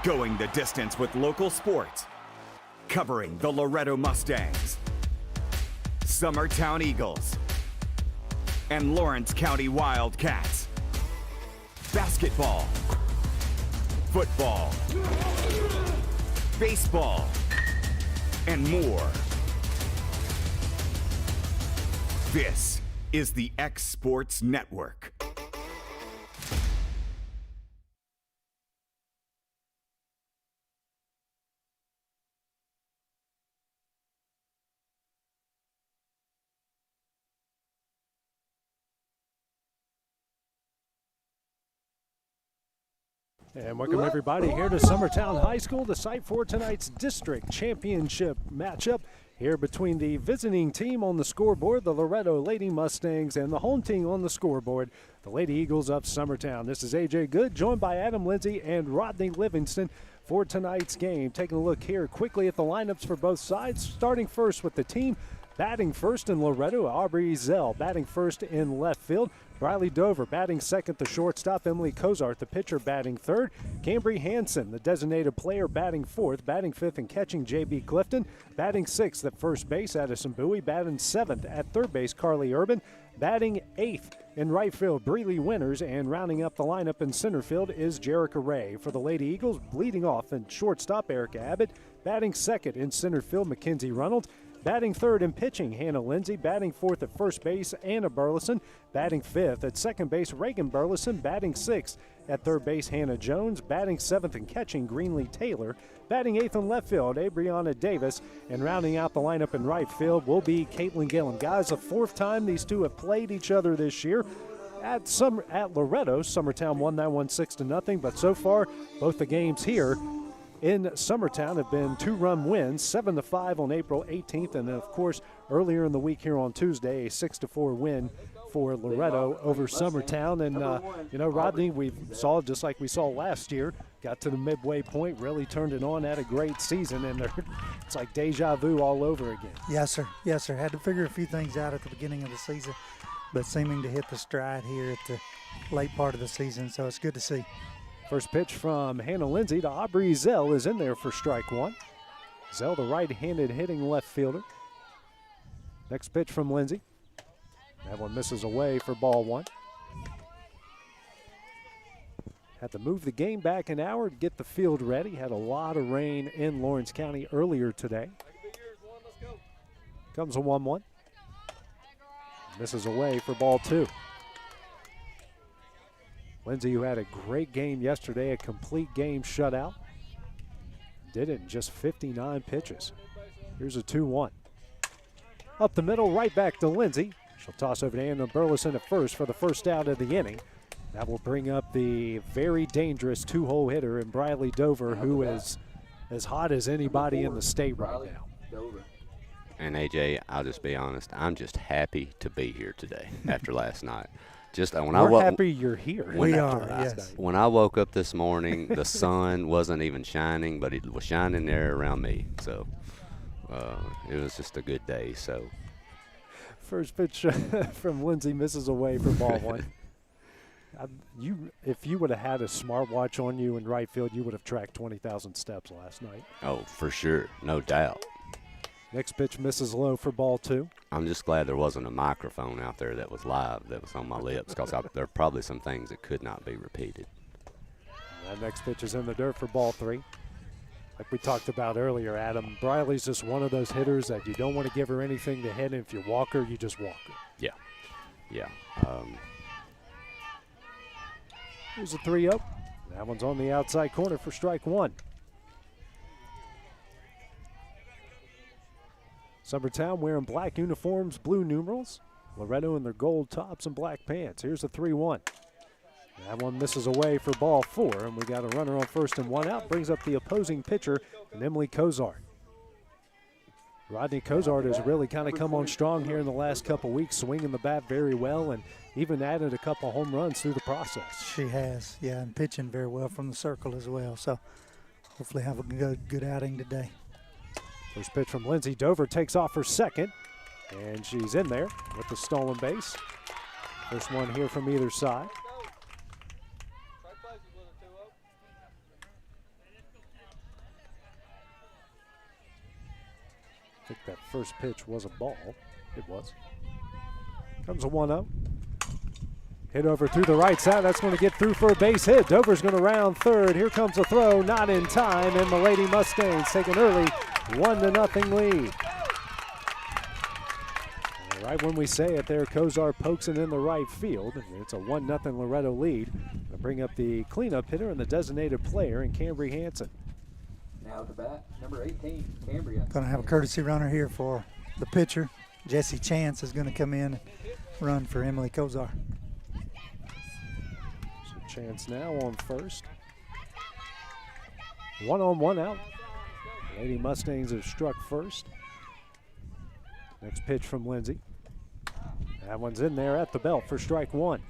Going the distance with local sports. Covering the Loretto Mustangs, Summertown Eagles, and Lawrence County Wildcats. Basketball, football, baseball, and more. This is the X Sports Network. And welcome everybody here to Summertown High School, the site for tonight's district championship matchup here between the visiting team on the scoreboard, the Loretto Lady Mustangs, and the home team on the scoreboard, the Lady Eagles of Summertown. This is AJ Good, joined by Adam Lindsay and Rodney Livingston for tonight's game. Taking a look here quickly at the lineups for both sides, starting first with the team batting first in Loretto, Aubrey Zell batting first in left field. Briley Dover batting second, the shortstop. Emily Cozart, the pitcher, batting third. Cambry Hansen, the designated player, batting fourth. Batting fifth and catching, J.B. Clifton. Batting sixth at first base, Addison Bowie. Batting seventh at third base, Carly Urban. Batting eighth in right field, Breeley Winters. And rounding up the lineup in center field is Jerica Ray. For the Lady Eagles, leading off in shortstop, Erica Abbott. Batting second in center field, Mackenzie Reynolds. Batting third and pitching, Hannah Lindsay. Batting fourth at first base, Anna Burleson. Batting fifth at second base, Reagan Burleson. Batting sixth at third base, Hannah Jones. Batting seventh and catching, Greenlee Taylor. Batting eighth in left field, Abriana Davis. And rounding out the lineup in right field will be Caitlin Gillen. Guys, the fourth time these two have played each other this year. At Loretto, Summertown won that one 6-0, but so far, both the games here in Summertown have been two-run wins, 7-5 on April 18th, and of course earlier in the week here on Tuesday, a 6-4 win for Loretto over Summertown. And Rodney, we saw just like we saw last year, got to the midway point, really turned it on, had a great season, and it's like deja vu all over again. Yes, sir. Yes, sir. Had to figure a few things out at the beginning of the season, but seeming to hit the stride here at the late part of the season, so it's good to see. First pitch from Hannah Lindsay to Aubrey Zell is in there for strike one. Zell, the right-handed hitting left fielder. Next pitch from Lindsay. That one misses away for ball one. Had to move the game back an hour to get the field ready. Had a lot of rain in Lawrence County earlier today. Comes a 1-1. Misses away for ball two. Lindsay, who had a great game yesterday, a complete game shutout, did it in just 59 pitches. Here's a 2-1. Up the middle, right back to Lindsay. She'll toss over to Anna Burleson at first for the first out of the inning. That will bring up the very dangerous two-hole hitter in Briley Dover, who is as hot as anybody in the state right now. And AJ, I'll just be honest, I'm just happy to be here today after last night. We're happy you're here. We are, yes. When I woke up this morning, the sun wasn't even shining, but it was shining there around me. So it was just a good day. So first pitch from Lindsay misses away for ball one. If you would have had a smartwatch on you in right field, you would have tracked 20,000 steps last night. Oh, for sure. No doubt. Next pitch misses low for ball two. I'm just glad there wasn't a microphone out there that was live, that was on my lips, because there are probably some things that could not be repeated. That next pitch is in the dirt for ball three. Like we talked about earlier, Adam, Briley's just one of those hitters that you don't want to give her anything to hit, and if you walk her, you just walk her. Yeah. Here's a 3-0. That one's on the outside corner for strike one. Summertown wearing black uniforms, blue numerals. Loretto in their gold tops and black pants. Here's a 3-1. That one misses away for ball four, and we got a runner on first and one out. Brings up the opposing pitcher, and Emily Cozart. Rodney Cozart has really kind of come on strong here in the last couple weeks, swinging the bat very well and even added a couple home runs through the process. She has, yeah, and pitching very well from the circle as well. So hopefully have a good outing today. First pitch from Lindsay. Dover takes off for second, and she's in there with the stolen base. First one here from either side. I think that first pitch was a ball. It was. Comes a 1-0. Hit over through the right side. That's going to get through for a base hit. Dover's going to round third. Here comes a throw, not in time, and the Lady Mustangs take an early 1-0 lead. And right when we say it there, Kozar pokes it in the right field. It's a 1-0 Loretto lead. They'll bring up the cleanup hitter and the designated player in Cambry Hansen. Now to bat, number 18, Cambria. Going to have a courtesy runner here for the pitcher. Jesse Chance is going to come in and run for Emily Kozar. So Chance now on first. 1 on, 1 out. Lady Mustangs have struck first. Next pitch from Lindsay. That one's in there at the belt for strike 1.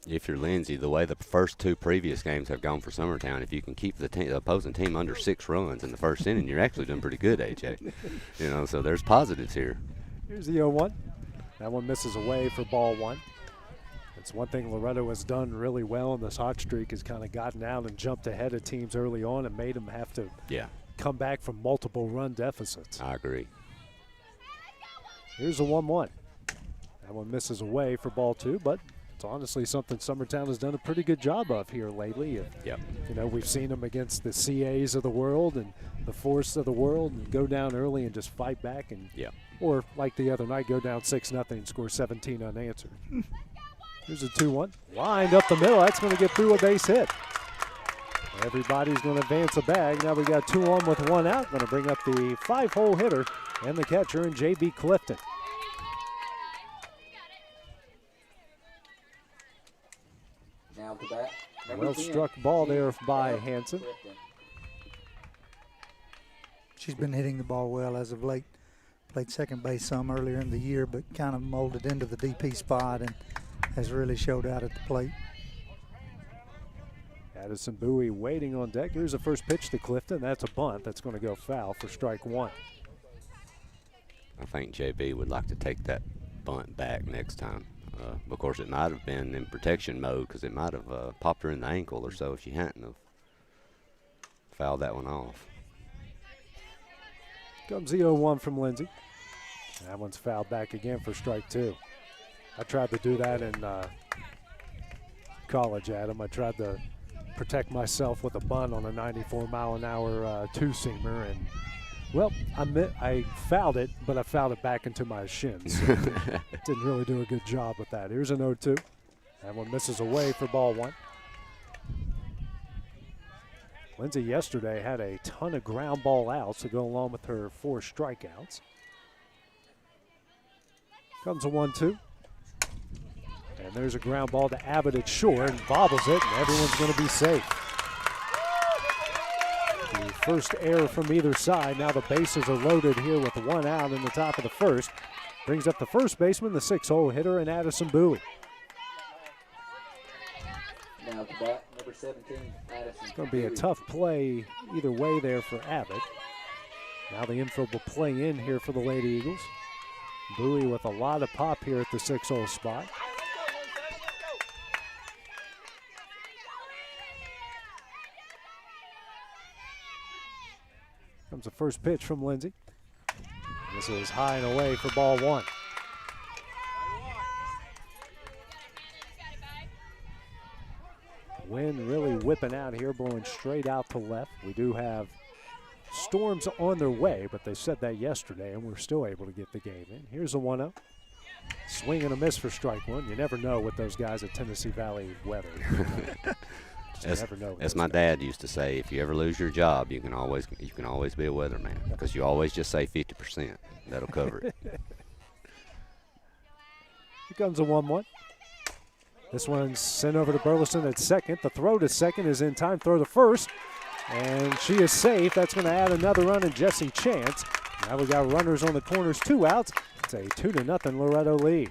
If you're Lindsay, the way the first 2 previous games have gone for Summertown, if you can keep the opposing team under 6 runs in the first inning, you're actually doing pretty good, AJ. So there's positives here. Here's the 0-1. That one misses away for ball 1. It's one thing Loretto has done really well in this hot streak, has kind of gotten out and jumped ahead of teams early on and made them have to come back from multiple run deficits. I agree. Here's a 1-1. That one misses away for ball 2, but it's honestly something Summertown has done a pretty good job of here lately. We've seen them against the CAs of the world and the Force of the world and go down early and just fight back, and or like the other night, go down 6-0, score 17 unanswered. Here's a 2-1. Lined up the middle. That's going to get through a base hit. Everybody's going to advance a bag. Now we got 2 on with 1 out. Going to bring up the 5-hole hitter and the catcher in J.B. Clifton. Now to bat, Well struck ball there by Hansen. She's been hitting the ball well as of late. Played second base some earlier in the year, but kind of molded into the DP spot and has really showed out at the plate. Addison Bowie waiting on deck. Here's the first pitch to Clifton. That's a bunt. That's going to go foul for strike 1. I think JB would like to take that bunt back next time. Of course, it might have been in protection mode because it might have popped her in the ankle or so if she hadn't have fouled that one off. Comes the 0-1 from Lindsay. That one's fouled back again for strike 2. I tried to do that in college, Adam. I tried to protect myself with a bunt on a 94-mile-an-hour two-seamer, and well, I fouled it, but I fouled it back into my shins. So didn't really do a good job with that. Here's an 0-2. That one misses away for ball 1. Lindsay yesterday had a ton of ground ball outs to go along with her 4 strikeouts. Comes a 1-2. And there's a ground ball to Abbott at short and bobbles it, and everyone's going to be safe. The first error from either side. Now the bases are loaded here with 1 out in the top of the first. Brings up the first baseman, the 6-hole hitter, and Addison Bowie. Now to bat, number 17, Addison. It's going to be a tough play either way there for Abbott. Now the infield will play in here for the Lady Eagles. Bowie with a lot of pop here at the 6-hole spot. Comes the first pitch from Lindsay. This is high and away for ball 1. Wind really whipping out here, blowing straight out to left. We do have storms on their way, but they said that yesterday, and we're still able to get the game in. Here's a 1-0. Swing and a miss for strike 1. You never know with those guys at Tennessee Valley weather. As my dad used to say, if you ever lose your job, you can always be a weatherman because you always just say 50%. That'll cover it. Here comes a 1-1. This one's sent over to Burleson at second. The throw to second is in time. Throw to first, and she is safe. That's going to add another run in Jesse Chance. Now we got runners on the corners, 2 outs. It's a 2-0 Loretto lead.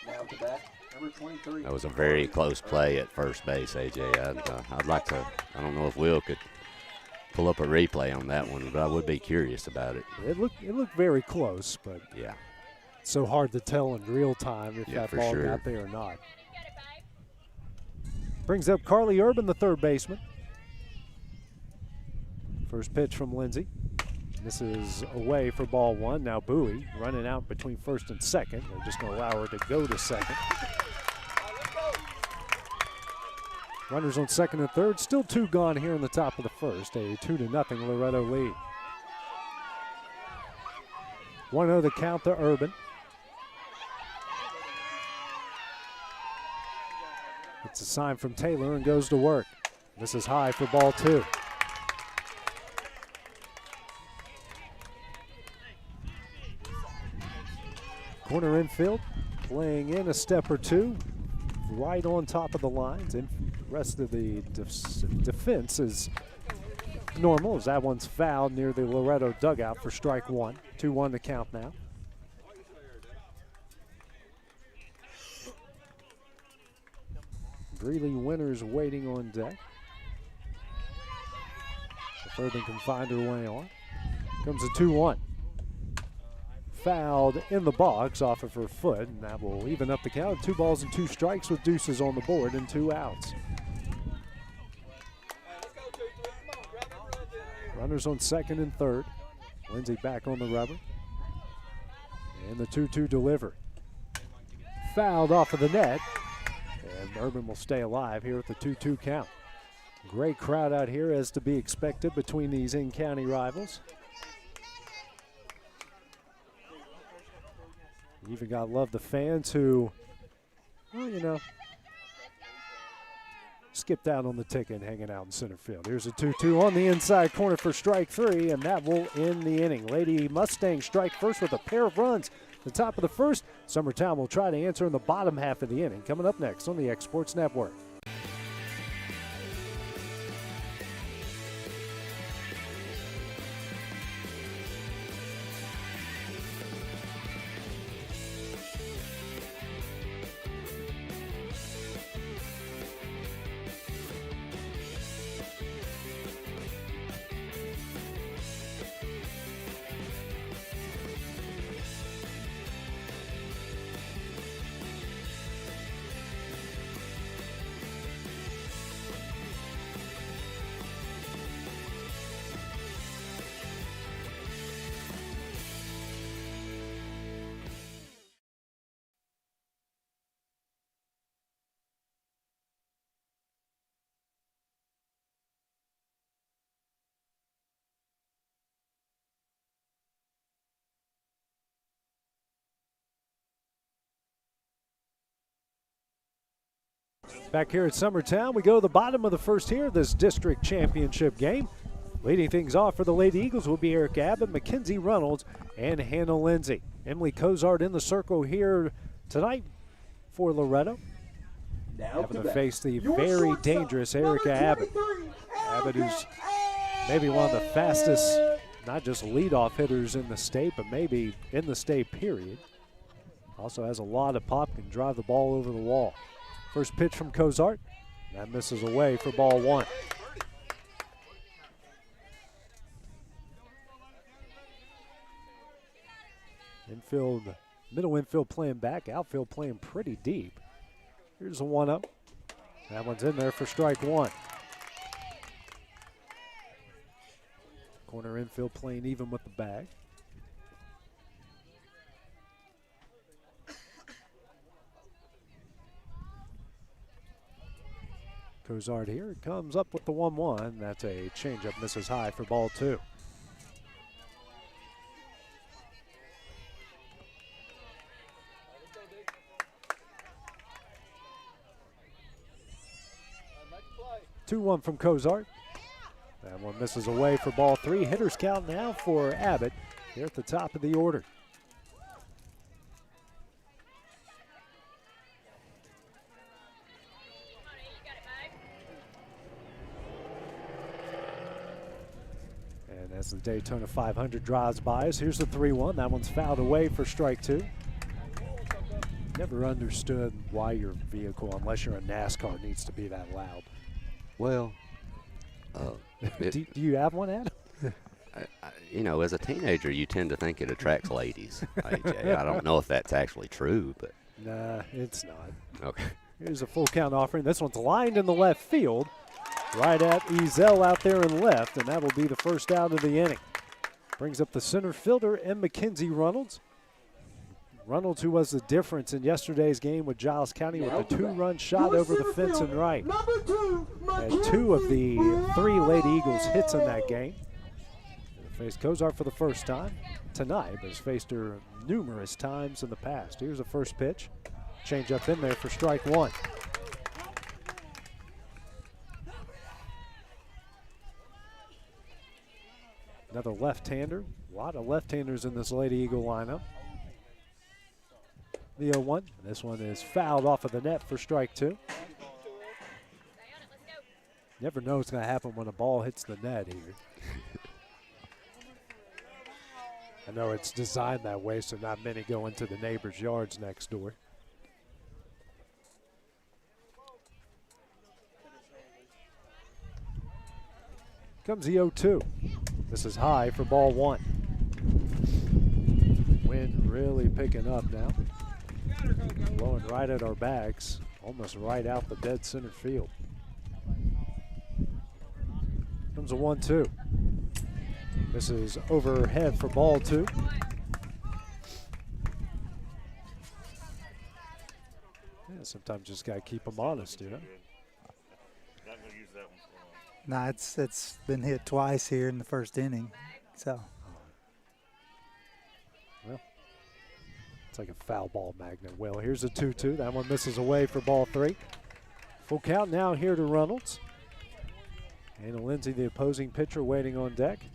Now to bat, number 23. That was a very close play at first base, AJ. I'd like to. I don't know if Will could pull up a replay on that one, but I would be curious about it. It looked very close, but yeah, it's so hard to tell in real time if that ball sure got there or not. Brings up Carly Urban, the third baseman. First pitch from Lindsay. This is away for ball one. Now Bowie running out between first and second. They're just going to allow her to go to second. Runners on second and third. Still 2 gone here in the top of the first. A 2-0 Loretto lead. 1-0 the count to Urban. It's a sign from Taylor and goes to work. This is high for ball 2. Corner infield, playing in a step or two, right on top of the lines. And the rest of the defense is normal as that one's fouled near the Loretto dugout for strike 1. 2-1 the count now. Greeley Winters waiting on deck. If Urban can find her way on. Comes a 2-1. Fouled in the box off of her foot, and that will even up the count. 2 balls and 2 strikes with deuces on the board and 2 outs. Runners on second and third. Lindsay back on the rubber. And the 2-2 delivery. Fouled off of the net. And Urban will stay alive here at the 2-2 count. Great crowd out here as to be expected between these in-county rivals. You even got to love the fans who, well, you know, skipped out on the ticket and hanging out in center field. Here's a 2-2 on the inside corner for strike 3, and that will end the inning. Lady Mustangs strike first with a pair of runs. The top of the first, Summertown will try to answer in the bottom half of the inning. Coming up next on the X Sports Network. Back here at Summertown, we go to the bottom of the first here, this district championship game. Leading things off for the Lady Eagles will be Eric Abbott, Mackenzie Reynolds, and Hannah Lindsay. Emily Cozart in the circle here tonight for Loretto. Having to face the very dangerous Erica Abbott. Abbott is maybe one of the fastest, not just leadoff hitters in the state, but maybe in the state period. Also has a lot of pop, can drive the ball over the wall. First pitch from Cozart. That misses away for ball 1. Infield, middle infield playing back, outfield playing pretty deep. Here's a 1-0. That one's in there for strike 1. Corner infield playing even with the bag. Cozart here comes up with the 1-1. That's a changeup, misses high for ball 2. Two-1 from Cozart. That one misses away for ball 3. Hitters count now for Abbott here at the top of the order. And as the Daytona 500 drives by us, here's the 3-1. That one's fouled away for strike 2. Never understood why your vehicle, unless you're a NASCAR, needs to be that loud. Well, do you have one, Adam? you know, as a teenager, you tend to think it attracts ladies. AJ, I don't know if that's actually true, but Nah, it's not. okay. Here's a full count offering. This one's lined in the left field, right at Ezel out there in left, and that will be the first out of the inning. Brings up the center fielder and Mackenzie Reynolds. Reynolds, who was the difference in yesterday's game with Giles County with a 2-run shot over the fence and right. Had 2 of the 3 Lady Eagles hits in that game. Faced Cozart for the first time tonight, but has faced her numerous times in the past. Here's the first pitch. Change up in there for strike 1. Another left-hander. A lot of left-handers in this Lady Eagle lineup. The 0-1. This one is fouled off of the net for strike 2. Never know what's going to happen when a ball hits the net here. I know it's designed that way so not many go into the neighbors' yards next door. Comes the 0-2. This is high for ball 1. Wind really picking up now. Blowing right at our backs, almost right out the dead center field. Comes a 1-2. This is overhead for ball 2. Yeah, sometimes just got to keep them honest, you know. No, it's been hit twice here in the first inning, so. Well, it's like a foul ball magnet. Well, here's a 2-2. That one misses away for ball 3. Full count now here to Reynolds. Anna Lindsay, the opposing pitcher, waiting on deck.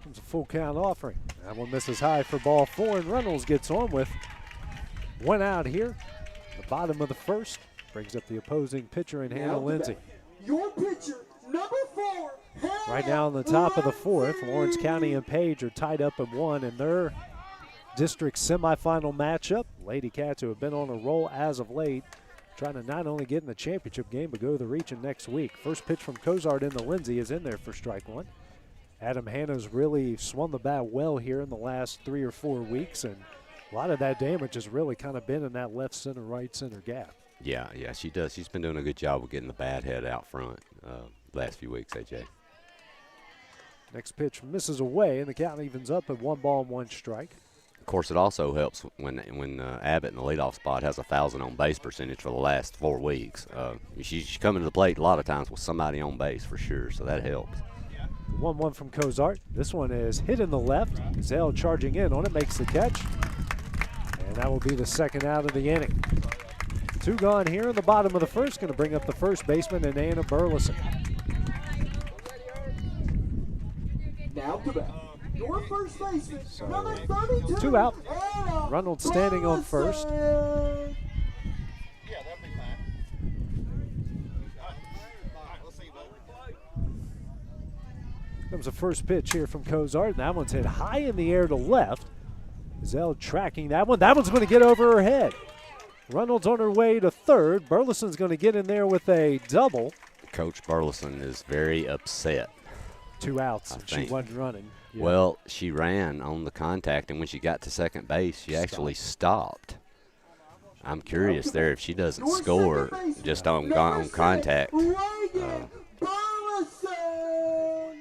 Comes a full count offering. That one misses high for ball 4, and Reynolds gets on with 1 out here. The bottom of the first brings up the opposing pitcher in Hannah Lindsay. Your pitcher, number 4. Right now on the top of the 4th, Lawrence County and Page are tied up at 1 in their district semifinal matchup. Lady Cats, who have been on a roll as of late, trying to not only get in the championship game but go to the region next week. First pitch from Cozart into Lindsay is in there for strike 1. Adam Hanna's really swung the bat well here in the last 3 or 4 weeks, and a lot of that damage has really kind of been in that left center, right center gap. Yeah, she does. She's been doing a good job of getting the bat head out front last few weeks, AJ. Next pitch misses away, and the count evens up at 1 ball and 1 strike. Of course, it also helps when Abbott in the leadoff spot has 1,000 on base percentage for the last 4 weeks. She's coming to the plate a lot of times with somebody on base for sure, so that helps. 1-1 from Cozart. This one is hit in the left. Zell charging in on it, makes the catch. And that will be the second out of the inning. 2 gone here in the bottom of the first. Going to bring up the first baseman and Anna Burleson. Now to bat. Your first baseman, number 32. 2 out. Anna Reynolds standing on first. Burleson. Comes the first pitch here from Cozart, and that one's hit high in the air to left. Zell tracking that one. That one's going to get over her head. Reynolds on her way to third. Burleson's going to get in there with a double. Coach Burleson is very upset. 2 outs, and she wasn't running. Yeah. Well, she ran on the contact, and when she got to second base, she actually stopped. I'm curious there if she doesn't score just on contact.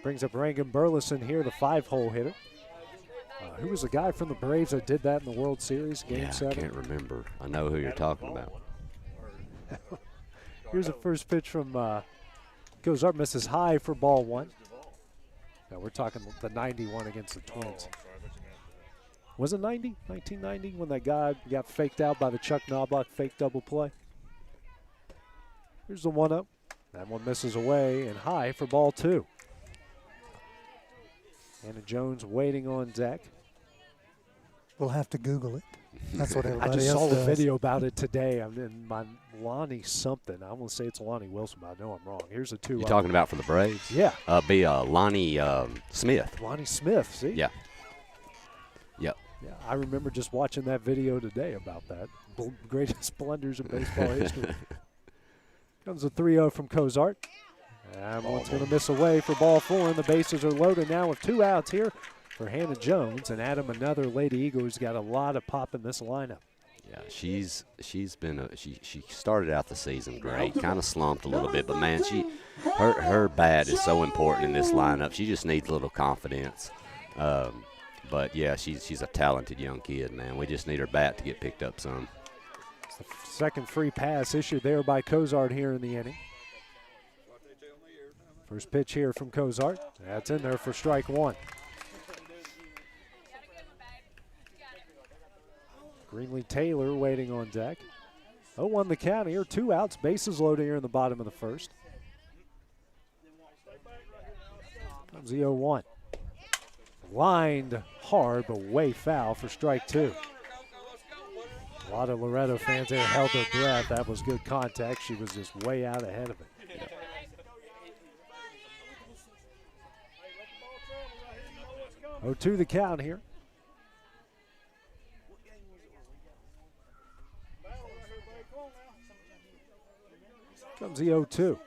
Brings up Reagan Burleson here, the 5-hole hitter. Who was the guy from the Braves that did that in the World Series, Game 7? I can't remember. I know who you're talking about. Here's the first pitch from Cozart, misses high for ball 1. Now we're talking the 91 against the Twins. Was it 90? 1990 when that guy got faked out by the Chuck Knobloch fake double play? Here's the 1-0. That one misses away and high for ball 2. Anna Jones waiting on deck. We'll have to Google it. That's what I everybody just else saw the does. video about it today. I'm in my Lonnie something. I want to say it's Lonnie Wilson, but I know I'm wrong. Here's a 2. You're talking about for the Braves? Yeah. Be Lonnie Smith. Lonnie Smith, see? Yeah. Yep. Yeah, I remember just watching that video today about that. Greatest blunders in baseball history. Comes a 3-0 from Cozart. And one's going to miss away for ball 4, and the bases are loaded now with 2 outs here for Hannah Jones. And Adam, another Lady Eagle who's got a lot of pop in this lineup. Yeah, she's been she started out the season great, kind of slumped a little bit, but man, her bat is so important in this lineup. She just needs a little confidence. But yeah, she's a talented young kid, man. We just need her bat to get picked up some. It's the second free pass issued there by Cozart here in the inning. First pitch here from Cozart. That's in there for strike 1. Greenlee Taylor waiting on deck. 0-1 the count here, 2 outs, bases loaded here in the bottom of the first. Comes the 0-1. Lined hard, but way foul for strike 2. A lot of Loretto fans there held their breath. That was good contact. She was just way out ahead of it. Yeah. 0-2 the count here. Comes the 0-2.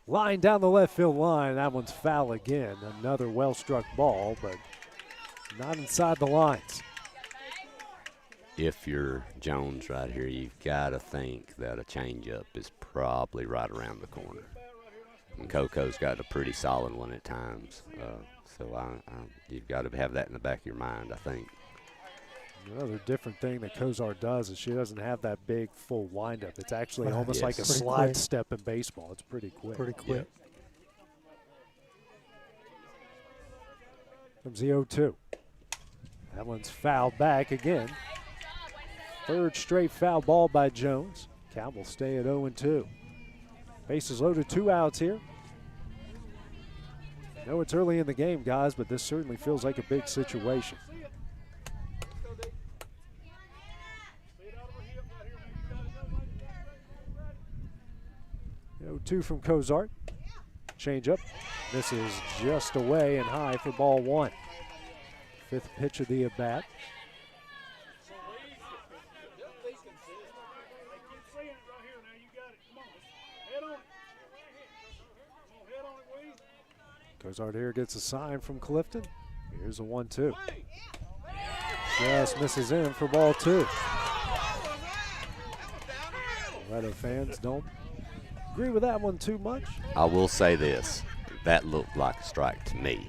Line down the left field line. That one's foul again. Another well-struck ball, but not inside the lines. If you're Jones right here, you've got to think that a changeup is probably right around the corner. And Coco's got a pretty solid one at times. So you've got to have that in the back of your mind, I think. Another different thing that Cozart does is she doesn't have that big full windup. It's actually Right. almost like a Pretty slide quick. step in baseball. It's pretty quick. Pretty quick. Comes the 0-2. That one's fouled back again. Third straight foul ball by Jones. Count will stay at 0-2. Bases loaded, 2 outs here. I know it's early in the game, guys, but this certainly feels like a big situation. 0-2 from Cozart. Change up. Misses just away and high for ball 1. 5th pitch of the at bat. Cozart here gets a sign from Clifton. Here's a 1-2. Just misses in for ball 2. Loretto fans don't agree with that one too much. I will say this. That looked like a strike to me.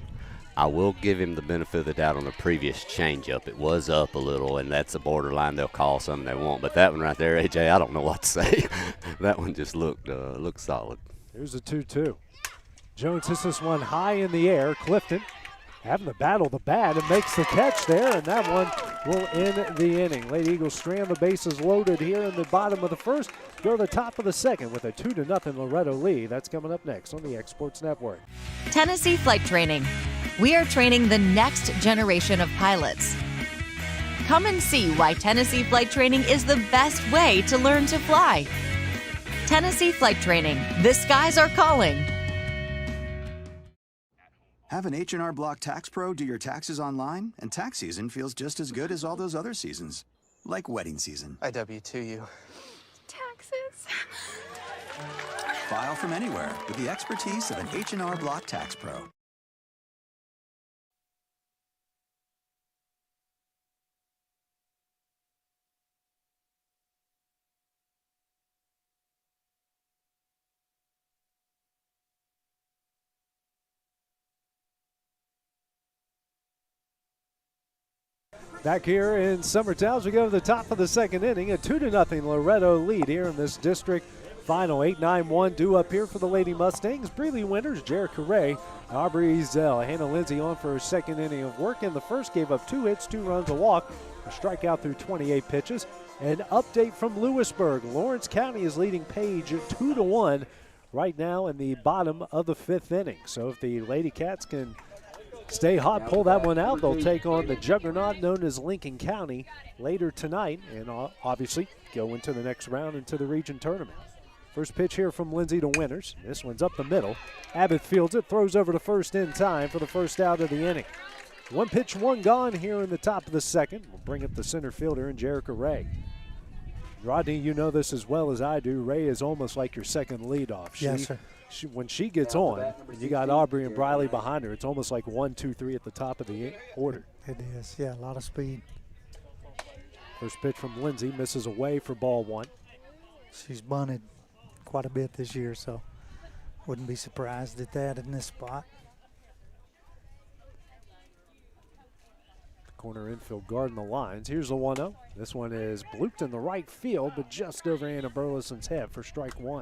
I will give him the benefit of the doubt on the previous changeup. It was up a little, and that's a borderline. They'll call something they want. But that one right there, AJ, I don't know what to say. That one just looked solid. Here's a 2-2. Jones hits this one high in the air. Clifton having to battle the bat and makes the catch there, and that one will end the inning. Lady Eagles strand the bases loaded here in the bottom of the first. Go to the top of the second with a 2-0 Loretto lead. That's coming up next on the X Sports Network. Tennessee Flight Training. We are training the next generation of pilots. Come and see why Tennessee Flight Training is the best way to learn to fly. Tennessee Flight Training. The skies are calling. Have an H&R Block Tax Pro do your taxes online, and tax season feels just as good as all those other seasons, like wedding season. I W-2 you. Taxes. File from anywhere with the expertise of an H&R Block Tax Pro. Back here in Summertown as we go to the top of the second inning, a 2-0 Loretto lead here in this district final. 8-9-1 due up here for the Lady Mustangs. Breeley Winters, Jerica Ray, Aubrey Ezel. Hannah Lindsay on for her second inning of work. In the first, gave up 2 hits, 2 runs, a walk, a strikeout through 28 pitches. An update from Lewisburg. Lawrence County is leading Page 2-1 right now in the bottom of the 5th inning. So if the Lady Cats can stay hot, pull that one out, they'll take on the juggernaut known as Lincoln County later tonight and obviously go into the next round into the region tournament. First pitch here from Lindsay to Winters. This one's up the middle. Abbott fields it, throws over to first in time for the first out of the inning. 1 pitch, 1 gone here in the top of the second. We'll bring up the center fielder in Jerica Ray. Rodney, you know this as well as I do. Ray is almost like your second leadoff. Yes, sir. when she gets on, and you got Aubrey and Briley behind her, it's almost like 1, 2, 3 at the top of the order. It is, yeah, a lot of speed. First pitch from Lindsay, misses away for ball 1. She's bunted quite a bit this year, so wouldn't be surprised at that in this spot. Corner infield guarding the lines. Here's the 1-0. This one is blooped in the right field, but just over Anna Burleson's head for strike 1.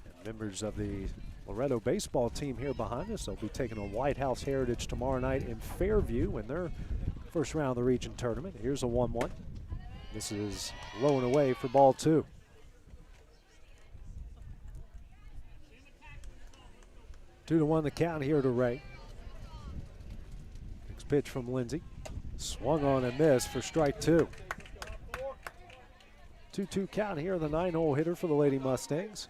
And members of the Loretto baseball team here behind us. They'll be taking on White House Heritage tomorrow night in Fairview in their first round of the region tournament. Here's a 1-1. This is low and away for ball 2. Two to 1 the count here to Ray. Next pitch from Lindsay. Swung on and missed for strike 2. 2-2 count here, the 9-hole hitter for the Lady Mustangs.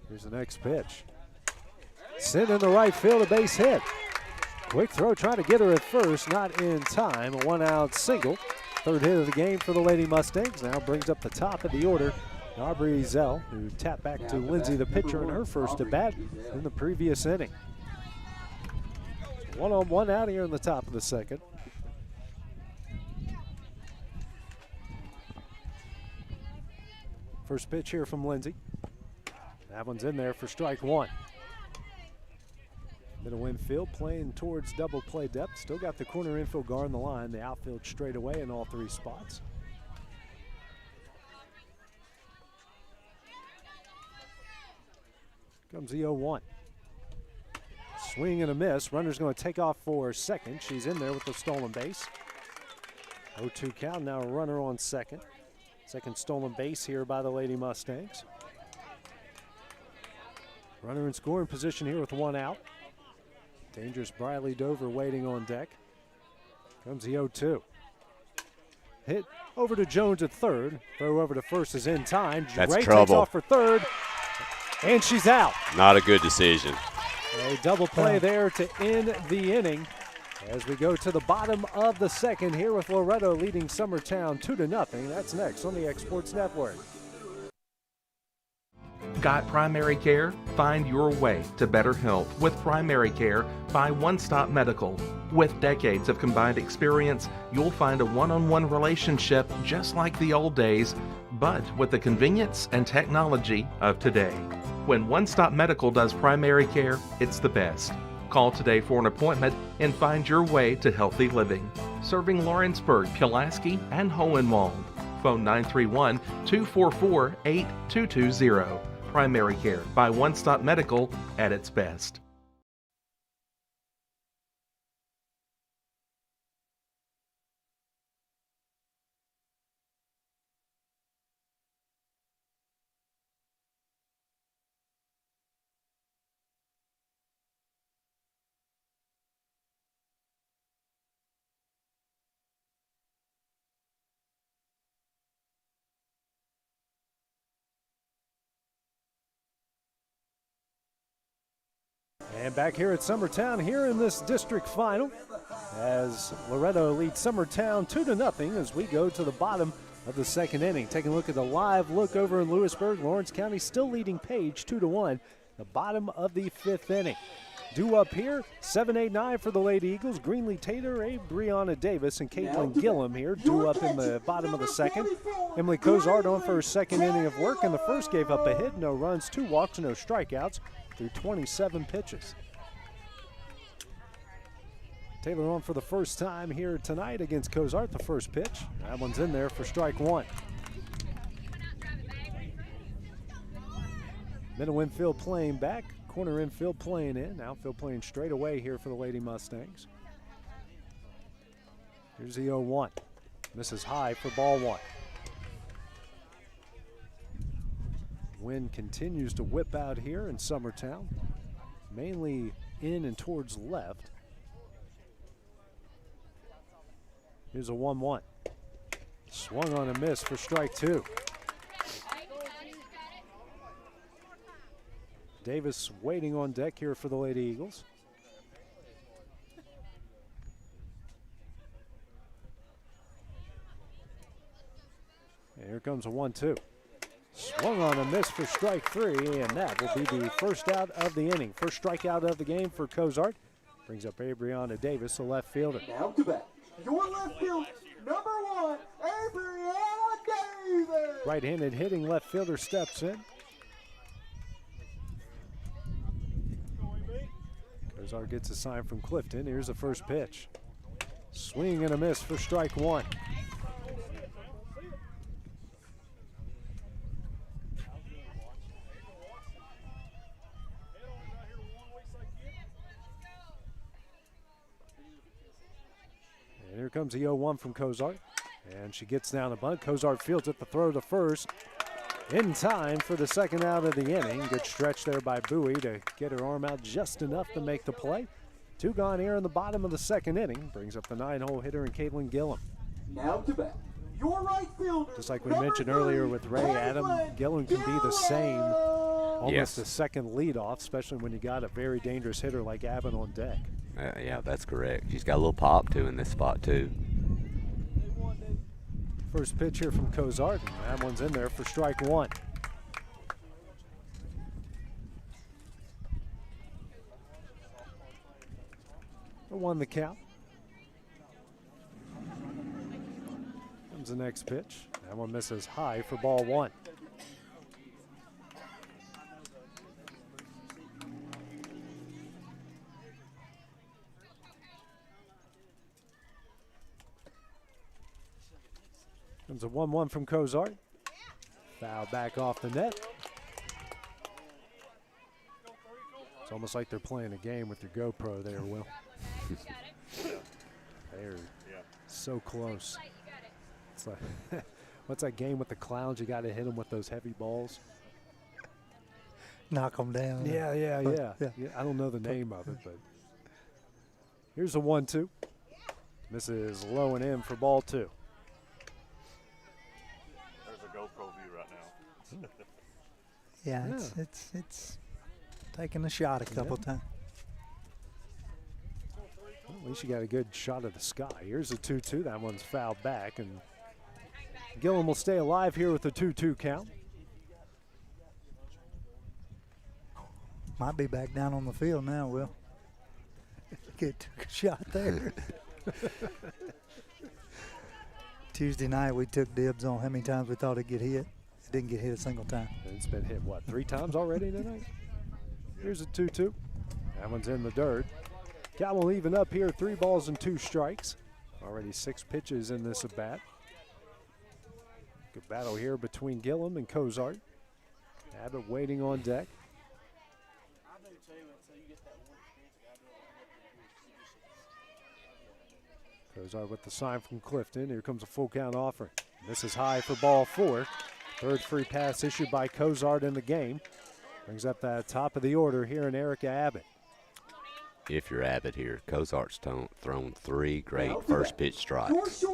Here's the next pitch. Sent in the right field, a base hit. Quick throw trying to get her at first, not in time. A 1-out single. Third hit of the game for the Lady Mustangs. Now brings up the top of the order Aubrey Zell, who tapped back to Lindsay, the pitcher, in her first at bat in the previous inning. 1-on-1 out here in the top of the second. First pitch here from Lindsay. That one's in there for strike 1. Middle infield playing towards double play depth. Still got the corner infield guard on the line. The outfield straight away in all 3 spots. Comes the 0-1. Swing and a miss. Runner's going to take off for second. She's in there with the stolen base. 0-2 count. Now a runner on second. Second stolen base here by the Lady Mustangs. Runner in scoring position here with 1 out. Dangerous Briley Dover waiting on deck. Comes the 0-2. Hit over to Jones at third. Throw over to first is in time. That's Ray trouble. takes off for third. And she's out. Not a good decision. A double play there to end the inning as we go to the bottom of the second here with Loretto leading Summertown 2-0. That's next on the Exports Network. Got primary care? Find your way to better health with primary care by One Stop Medical. With decades of combined experience, you'll find a one-on-one relationship just like the old days, but with the convenience and technology of today. When One Stop Medical does primary care, it's the best. Call today for an appointment and find your way to healthy living. Serving Lawrenceburg, Pulaski, and Hohenwald. Phone 931-244-8220. Primary care by One Stop Medical at its best. And back here at Summertown, here in this district final, as Loretto leads Summertown 2-0 as we go to the bottom of the second inning. Taking a look at the live look over in Lewisburg, Lawrence County still leading Page 2-1, the bottom of the 5th inning. Due up here, 7, 8, 9 for the Lady Eagles. Greenlee Tater, Brianna Davis, and Caitlin Gillum here. Due up in the bottom of the second. Emily Cozart on for her second inning of work. In the first, gave up a hit, no runs, 2 walks, no strikeouts through 27 pitches. Taylor on for the first time here tonight against Cozart. The first pitch. That one's in there for strike 1. Middle infield playing back. Corner infield playing in. Outfield playing straight away here for the Lady Mustangs. Here's the 0-1. Misses high for ball 1. Wind continues to whip out here in Summertown. Mainly in and towards left. Here's a 1-1. Swung on a miss for strike 2. Davis waiting on deck here for the Lady Eagles. here comes a 1-2. Swung on a miss for strike 3, and that will be the first out of the inning. First strikeout of the game for Cozart. Brings up Abriana Davis, the left fielder. Now to bat. Your left field, number 1, Abriana Davis. Right-handed hitting left fielder steps in. Cozart gets a sign from Clifton. Here's the first pitch. Swing and a miss for strike 1. And here comes the 0-1 from Cozart. And she gets down a bunt. Cozart fields it, the throw to first. In time for the second out of the inning. Good stretch there by Bowie to get her arm out just enough to make the play. 2 gone here in the bottom of the second inning. Brings up the 9-hole hitter in Caitlin Gillum. Now to bat. Your right fielder. Just like we mentioned earlier with Ray, Adam, Gillum can be the same. Almost a second leadoff, especially when you got a very dangerous hitter like Abbott on deck. Yeah, that's correct. She's got a little pop too in this spot too. First pitch here from Cozart, and that one's in there for strike 1. Won the count. Comes the next pitch. That one misses high for ball 1. Comes a 1-1 from Cozart. Foul back off the net. It's almost like they're playing a game with your GoPro there, Will. They're so close. It's like, what's that game with the clowns? You got to hit them with those heavy balls. Knock them down. Yeah. I don't know the name of it, but here's a 1-2. This is low and in for ball 2. GoPro view right now. Yeah, it's taking a shot a couple times. Well, at least you got a good shot of the sky. Here's a 2-2. That one's fouled back, and Gillum will stay alive here with a 2-2 count. Might be back down on the field now, Will. Took a shot there. Tuesday night we took dibs on how many times we thought it'd get hit. It didn't get hit a single time. And it's been hit, what, 3 times already tonight? Here's a 2-2. That one's in the dirt. Count will even up here, 3 balls and 2 strikes. Already 6 pitches in this at bat. Good battle here between Gillum and Cozart. Abbott waiting on deck. Cozart with the sign from Clifton. Here comes a full count offering. This is high for ball 4. Third free pass issued by Cozart in the game. Brings up that top of the order here in Erica Abbott. If you're Abbott here, Cozart's thrown 3 great first pitch strikes.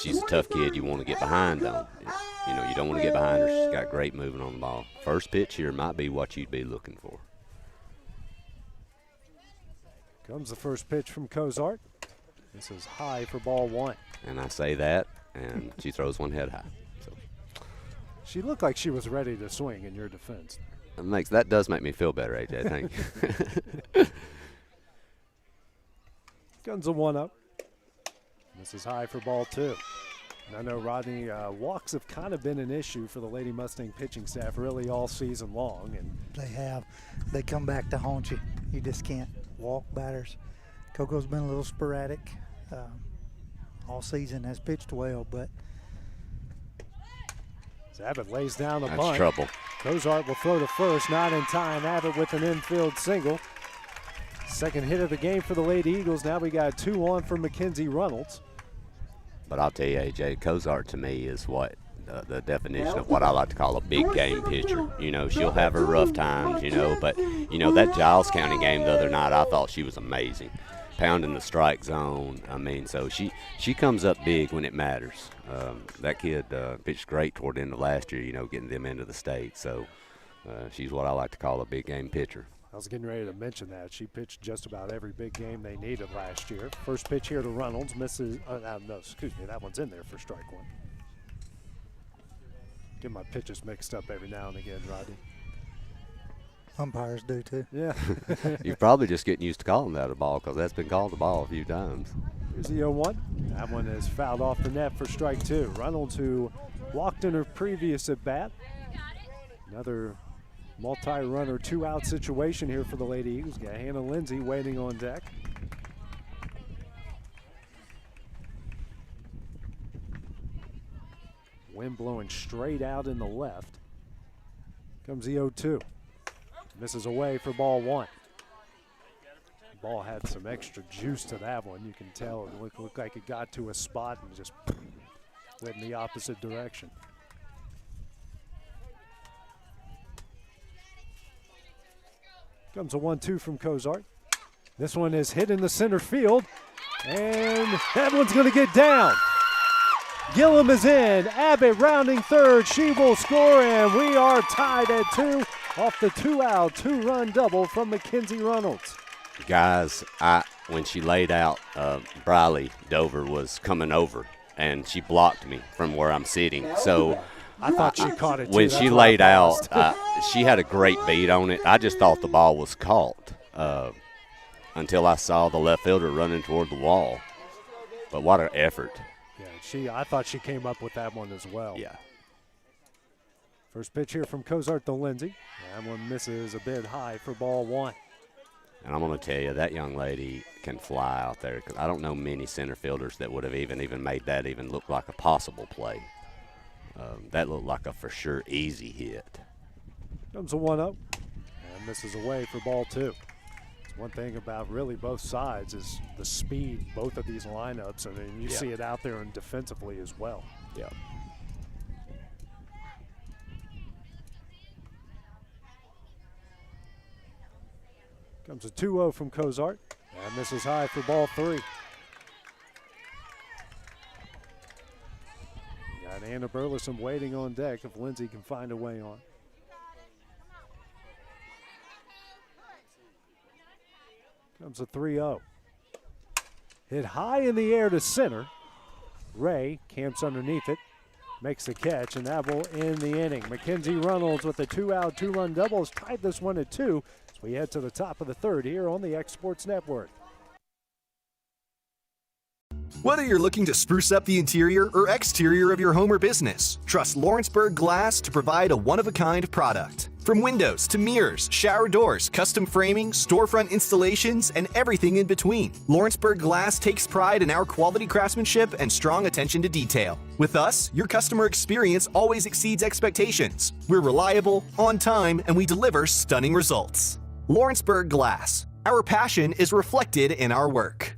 She's a tough kid you want to get behind on. You know, you don't want to get behind her. She's got great movement on the ball. First pitch here might be what you'd be looking for. Comes the first pitch from Cozart. This is high for ball 1. And I say that, and she throws one head high. So she looked like she was ready to swing in your defense. That does make me feel better, AJ. Thank you. Guns a 1-up. This is high for ball 2. And I know, Rodney, walks have kind of been an issue for the Lady Mustang pitching staff really all season long. And they have. They come back to haunt you. You just can't walk batters. Coco's been a little sporadic all season, has pitched well, but Abbott lays down the bunt. That's trouble. Cozart will throw to first, not in time. Abbott with an infield single. Second hit of the game for the Lady Eagles. Now we got 2 on for Mackenzie Reynolds. But I'll tell you, AJ, Cozart to me is what the definition of what I like to call a big game pitcher. You know, she'll have her rough times, you know, but, you know, that Giles County game the other night, I thought she was amazing. Pounding the strike zone. I mean, so she comes up big when it matters. That kid pitched great toward the end of last year, you know, getting them into the state. So she's what I like to call a big game pitcher. I was getting ready to mention that. She pitched just about every big game they needed last year. First pitch here to Reynolds. Misses. No, excuse me. That one's in there for strike 1. Get my pitches mixed up every now and again, Rodney. Umpires do too. Yeah. You're probably just getting used to calling that a ball because that's been called a ball a few times. Here's the 0-1. That one is fouled off the net for strike 2. Reynolds, who walked in her previous at bat. Another multi-runner, 2-out situation here for the Lady Eagles. Got Hannah Lindsay waiting on deck. Wind blowing straight out in the left. Comes the 0-2. Misses away for ball 1. The ball had some extra juice to that one. You can tell it looked like it got to a spot and just went in the opposite direction. Comes a 1-2 from Cozart. This one is hit in the center field, and that one's going to get down. Gillum is in. Abbott rounding third. She will score, and we are tied at 2 off the 2-out, 2-run double from Mackenzie Reynolds. Guys, when she laid out, Briley Dover was coming over, and she blocked me from where I'm sitting. So I thought she caught it too. When she laid out, she had a great beat on it. I just thought the ball was caught until I saw the left fielder running toward the wall. But what an effort. Yeah, I thought she came up with that one as well. Yeah. First pitch here from Cozart to Lindsay. That one misses a bit high for ball 1. And I'm going to tell you, that young lady can fly out there because I don't know many center fielders that would have even made that even look like a possible play. That looked like a for sure easy hit. Comes a 1-0 and misses away for ball 2. It's one thing about really both sides is the speed, both of these lineups, and then you see it out there and defensively as well. Yeah. Comes a 2-0 from Cozart, and this is high for ball 3. Got Anna Burleson waiting on deck if Lindsay can find a way on. Comes a 3-0. Hit high in the air to center. Ray camps underneath it, makes the catch, and that will end the inning. Mackenzie Reynolds with a 2-out, 2-run double has tied this one at 2. We head to the top of the 3rd here on the X Sports Network. Whether you're looking to spruce up the interior or exterior of your home or business, trust Lawrenceburg Glass to provide a one-of-a-kind product. From windows to mirrors, shower doors, custom framing, storefront installations, and everything in between, Lawrenceburg Glass takes pride in our quality craftsmanship and strong attention to detail. With us, your customer experience always exceeds expectations. We're reliable, on time, and we deliver stunning results. Lawrenceburg Glass. Our passion is reflected in our work.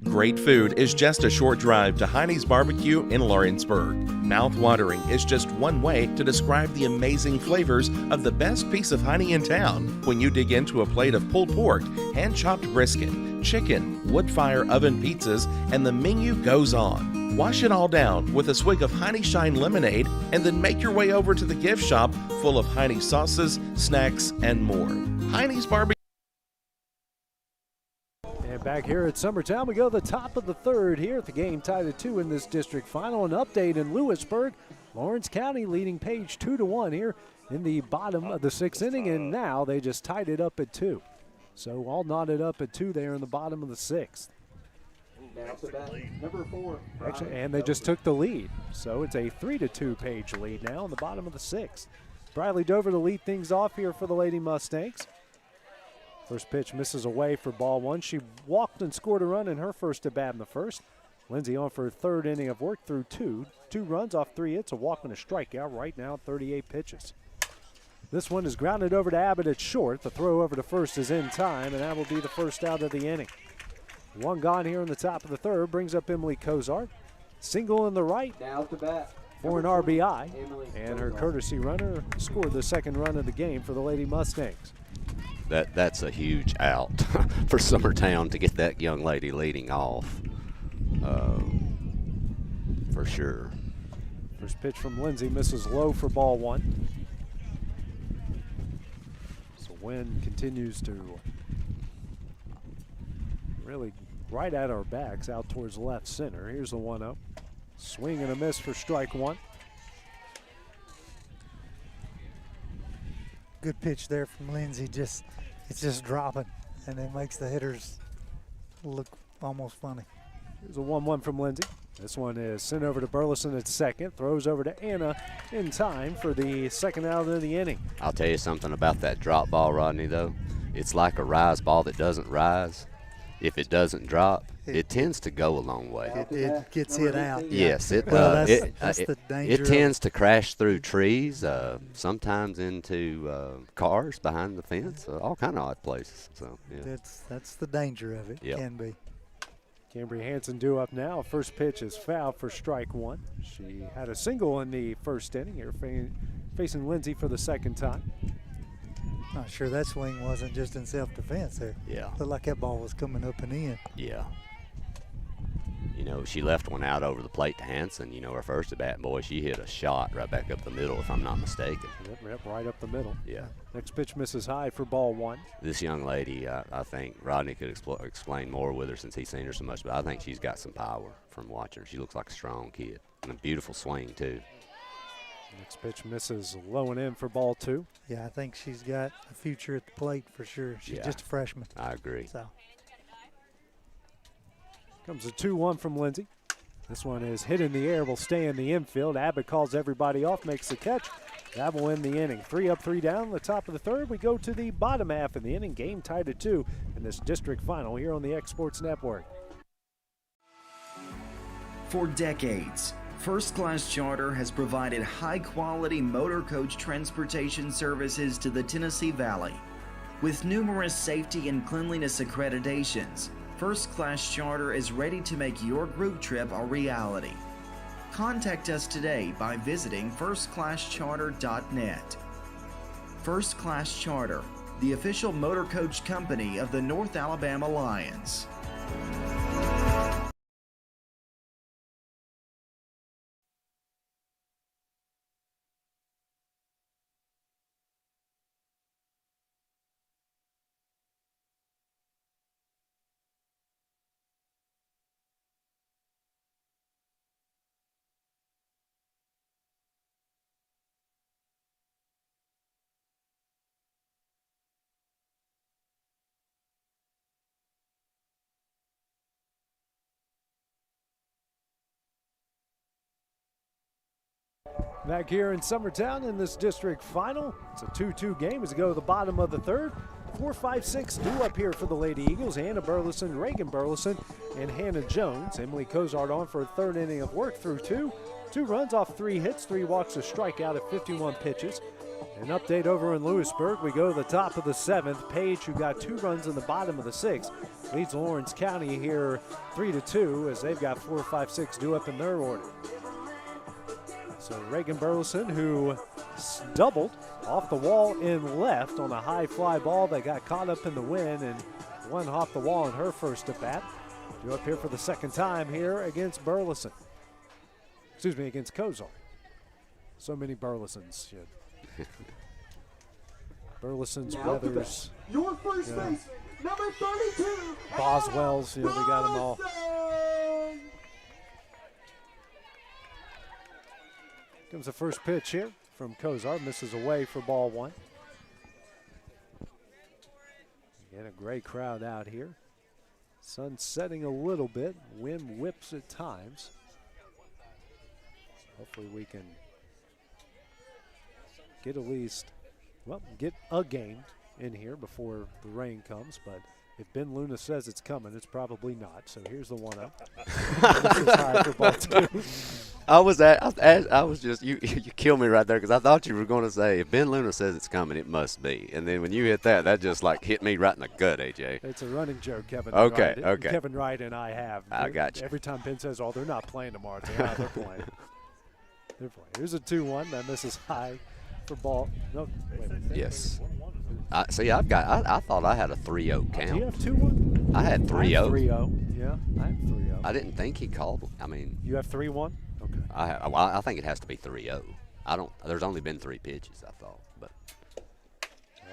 Great food is just a short drive to Heine's Barbecue in Lawrenceburg. Mouth-watering is just one way to describe the amazing flavors of the best piece of Heine in town when you dig into a plate of pulled pork, hand-chopped brisket, chicken, wood-fire oven pizzas, and the menu goes on. Wash it all down with a swig of Heine Shine lemonade and then make your way over to the gift shop full of Heine sauces, snacks, and more. Heine's Barbecue. And back here at Summertown, we go to the top of the 3rd here at the game, tied at 2 in this district final. An update in Lewisburg. Lawrence County leading Page 2-1 here in the bottom of the 6th inning, and now they just tied it up at 2. So all knotted up at 2 there in the bottom of the 6th. Now to bat, number 4. Actually, and they just took the lead. So it's a 3-2 Page lead now in the bottom of the 6th. Briley Dover to lead things off here for the Lady Mustangs. First pitch misses away for ball 1. She walked and scored a run in her first at bat in the first. Lindsay on for her 3rd inning of work through 2 runs off 3 hits, a walk and a strikeout. Right now, 38 pitches. This one is grounded over to Abbott at short. The throw over to first is in time, and that will be the first out of the inning. One gone here in the top of the 3rd brings up Emily Cozart. Single in the right Now to bat for an RBI, and her courtesy runner scored the 2nd run of the game for the Lady Mustangs. That's a huge out for Summertown to get that young lady leading off, for sure. First pitch from Lindsay misses low for ball 1. So wind continues to really right at our backs out towards left center. Here's the 1-0. Swing and a miss for strike one. Good pitch there from Lindsay. It's just dropping, and it makes the hitters look almost funny. Here's a 1-1 from Lindsay. This one is sent over to Burleson at second. Throws over to Anna in time for the second out of the inning. I'll tell you something about that drop ball, Rodney, though. It's like a rise ball that doesn't rise. If it doesn't drop, it tends to go a long way. It gets hit out. Yes, that's the danger. It tends to crash through trees, sometimes into cars behind the fence, all kind of odd places. So yeah. That's the danger of it. Yep. Can be. Cambria Hansen due up now. First pitch is foul for strike one. She had a single in the first inning here, facing Lindsay for the second time. Not sure that swing wasn't just in self-defense there. Yeah. Looked like that ball was coming up and in. Yeah. You know, she left one out over the plate to Hansen. You know, her first at bat, boy, she hit a shot right back up the middle, if I'm not mistaken. Yep, right up the middle. Yeah. Next pitch misses high for ball one. This young lady, I think Rodney could explain more with her since he's seen her so much, but I think she's got some power from watching her. She looks like a strong kid. And a beautiful swing, too. Next pitch misses low and in for ball two. Yeah, I think she's got a future at the plate for sure. She's just a freshman. I agree. So. Comes a 2-1 from Lindsay. This one is hit in the air, will stay in the infield. Abbott calls everybody off, makes the catch. That will end the inning. 3 up, 3 down. The top of the third, we go to the bottom half of the inning. Game tied at 2 in this district final here on the X Sports Network. For decades, First Class Charter has provided high-quality motor coach transportation services to the Tennessee Valley. With numerous safety and cleanliness accreditations, First Class Charter is ready to make your group trip a reality. Contact us today by visiting firstclasscharter.net. First Class Charter, the official motor coach company of the North Alabama Lions. Back here in Summertown in this district final. It's a 2-2 game as we go to the bottom of the third. 4-5-6 due up here for the Lady Eagles. Anna Burleson, Reagan Burleson, and Hannah Jones. Emily Cozart on for a third inning of work through 2. 2 runs off 3 hits, 3 walks, a strikeout at 51 pitches. An update over in Lewisburg. We go to the top of the 7th. Page, who got 2 runs in the bottom of the 6th, leads Lawrence County here 3-2 as they've got 4-5-6 due up in their order. So Reagan Burleson, who doubled off the wall in left on a high fly ball that got caught up in the wind and one off the wall in her first at bat. Due up here for the second time here against Burleson. Excuse me, against Kozar. So many Burlesons. Burlesons, Weathers, your first baseman, number 32, Boswells, we got them all. Comes the first pitch here from Kozar, misses away for ball one. Again, a great crowd out here. Sun setting a little bit, wind whips at times. Hopefully we can get get a game in here before the rain comes, but if Ben Luna says it's coming, it's probably not. So here's the 1-0. This is high for ball 2. You killed me right there because I thought you were going to say, if Ben Luna says it's coming, it must be. And then when you hit that just like hit me right in the gut, AJ. It's a running joke, Kevin. Okay. Kevin Wright and I have. I got you. Every time Ben says, they're not playing tomorrow. They're playing. They're playing. Here's a 2-1. That misses high for ball. No, wait a minute. Yes. I thought I had a 3-0 count. Do you have 2-1? I had 3-0. 3-0. Yeah, I have 3-0. I didn't think he called. You have 3-1? Okay. I think it has to be 3-0. There's only been 3 pitches, I thought. But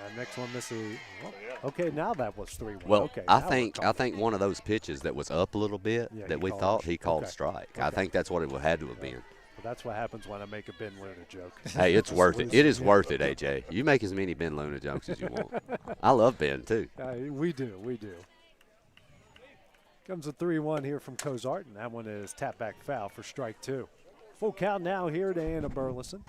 and next one misses. Well, okay, now that was 3-1. Well, okay, I now think one of those pitches that was up a little bit that we thought he called a strike. Okay. I think that's what it had to have been. Well, that's what happens when I make a Ben Luna joke. Hey, it's worth it. It is worth it, AJ. You make as many Ben Luna jokes as you want. I love Ben, too. We do. Comes a 3-1 here from Cozart, and that one is tap back foul for strike 2. Full count now here to Anna Burleson.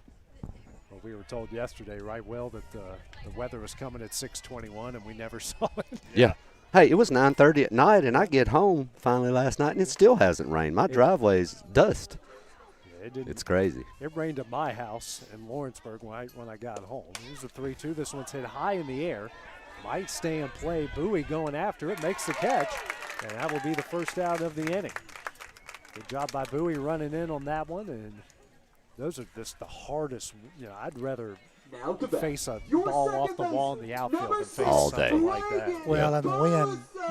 Well, we were told yesterday, right, Will, that the weather was coming at 6:21, and we never saw it. Yeah. Hey, it was 9:30 at night, and I get home finally last night, and it still hasn't rained. My driveway's dust. Yeah, it's crazy. It rained at my house in Lawrenceburg when I got home. Here's a 3-2. This one's hit high in the air. Might stay in play. Bowie going after it, makes the catch, and that will be the first out of the inning. Good job by Bowie running in on that one, and those are just the hardest. I'd rather face a ball off the wall in the outfield than face something like that. Well, and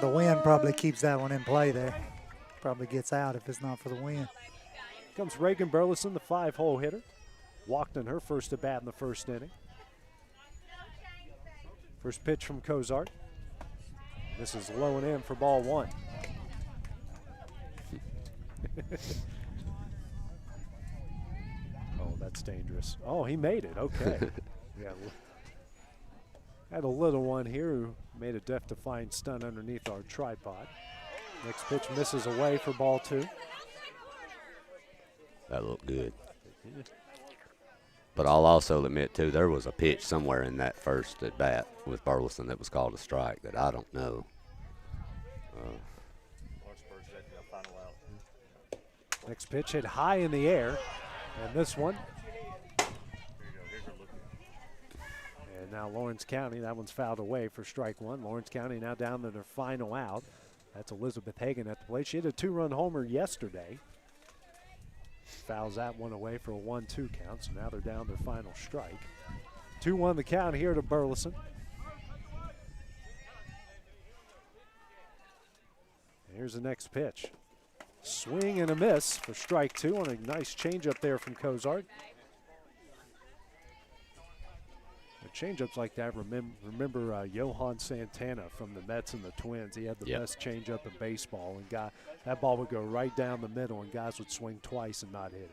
the wind probably keeps that one in play there. Probably gets out if it's not for the wind. Comes Reagan Burleson, the 5-hole hitter. Walked in her first at bat in the first inning. First pitch from Cozart. This is low and in for ball 1. Oh, that's dangerous. Oh, he made it. Okay. Yeah. Had a little one here who made a death-defying stunt underneath our tripod. Next pitch misses away for ball 2. That looked good. But I'll also admit, too, there was a pitch somewhere in that first at bat with Burleson that was called a strike that I don't know. Next pitch hit high in the air, and this one. And now Lawrence County, that one's fouled away for strike 1. Lawrence County now down to their final out. That's Elizabeth Hagan at the plate. She hit a 2-run homer yesterday. Fouls that one away for a 1-2 count, so now they're down their final strike. 2-1 the count here to Burleson. Here's the next pitch. Swing and a miss for strike 2 on a nice changeup there from Cozart. Changeups like that, remember Johan Santana from the Mets and the Twins. He had the best changeup in baseball, and that ball would go right down the middle, and guys would swing twice and not hit it.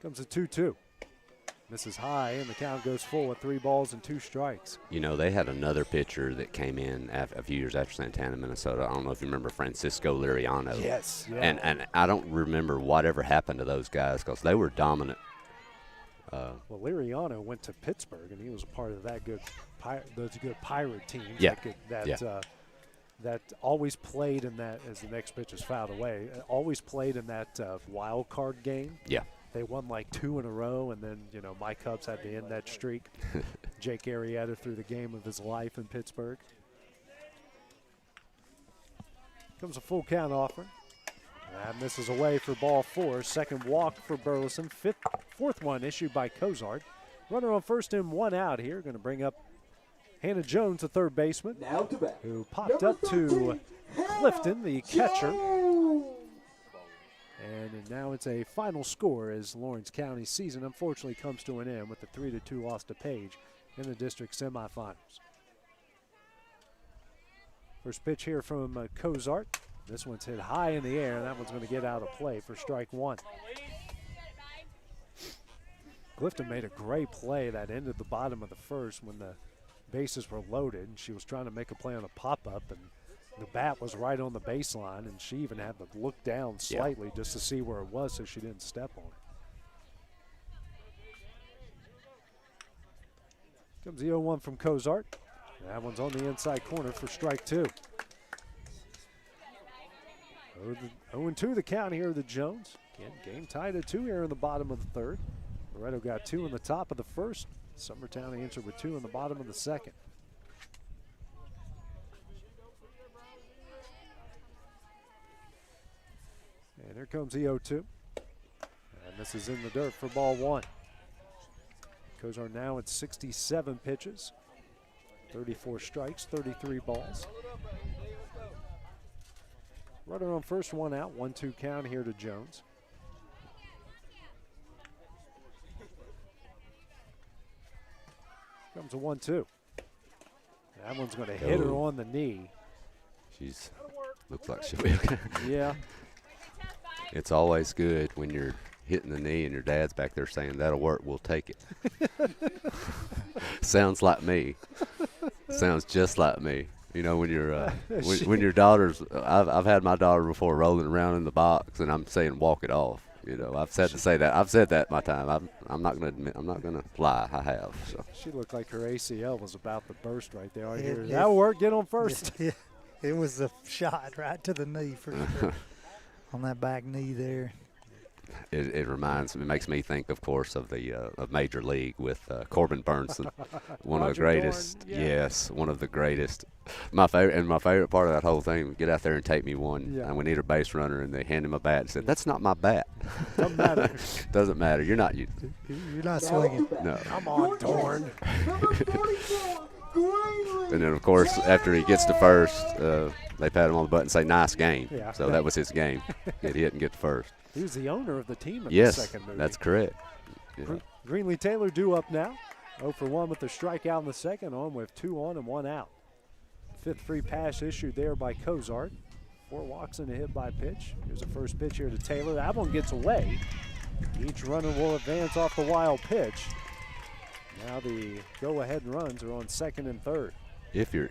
Comes a 2-2. Misses high, and the count goes full with 3 balls and 2 strikes. You know, they had another pitcher that came in a few years after Santana, Minnesota. I don't know if you remember Francisco Liriano. Yes. Yeah. And I don't remember whatever happened to those guys because they were dominant. Well, Liriano went to Pittsburgh, and he was a part of that those good Pirate teams. Yeah. That always played in that, as the next pitch is fouled away, always played in that wild card game. Yeah. They won like 2 in a row, and then, my Cubs had to end that streak. Jake Arrieta threw the game of his life in Pittsburgh. Comes a full count offering. That misses away for ball 4. Second walk for Burleson. Fourth one issued by Cozart. Runner on first and 1 out here. Going to bring up Hannah Jones, the third baseman, who popped up to Clifton, the catcher. And now it's a final score as Lawrence County's season unfortunately comes to an end with the 3-2 loss to Page in the district semifinals. First pitch here from Cozart. This one's hit high in the air, and that one's going to get out of play for strike 1. Clifton made a great play that ended the bottom of the first when the bases were loaded, and she was trying to make a play on a pop-up, and the bat was right on the baseline, and she even had to look down slightly just to see where it was so she didn't step on it. Comes the 0-1 from Cozart. That one's on the inside corner for strike 2. 0-2 the count here of the Jones. Again, game tied at 2 here in the bottom of the third. Loretto got 2 in the top of the first. Summertown answered with 2 in the bottom of the second. And here comes the 0-2. And this is in the dirt for ball 1. Cozart now at 67 pitches, 34 strikes, 33 balls. Runner on first, 1 out, 1-2 count here to Jones. Comes a 1-2. That one's going to hit her on the knee. She's looks like she will. Yeah. It's always good when you're hitting the knee and your dad's back there saying, "That'll work, we'll take it." Sounds like me. Sounds just like me. You know, when you're when your daughter's, I've had my daughter before rolling around in the box, and I'm saying, "Walk it off." You know, I've said that. I've said that my time. I'm not gonna admit. I'm not gonna lie. I have. So. She looked like her ACL was about to burst right there. That'll work. Get on first. It was a shot right to the knee for sure. On that back knee there. It makes me think, of course, of the of Major League with Corbin Burnson, one of the greatest. Dorn, yeah. Yes, one of the greatest. My favorite part of that whole thing, get out there and take me one. Yeah. And we need a base runner, and they hand him a bat and said, "That's not my bat." Doesn't matter. Doesn't matter. You're not. You're not swinging. No. Come on, Dorn. And then, of course, after he gets to first, they pat him on the butt and say, "Nice game." Yeah. So that was his game. Get hit and get to first. He was the owner of the team in the Yes, second movie. that's correct. Yeah. Greenlee Taylor due up now. 0 for 1 with the strikeout in the second, on with 2 on and 1 out. Fifth free pass issued there by Cozart. 4 walks and a hit by pitch. Here's the first pitch here to Taylor. That one gets away. Each runner will advance off the wild pitch. Now the go-ahead runs are on second and third. If you're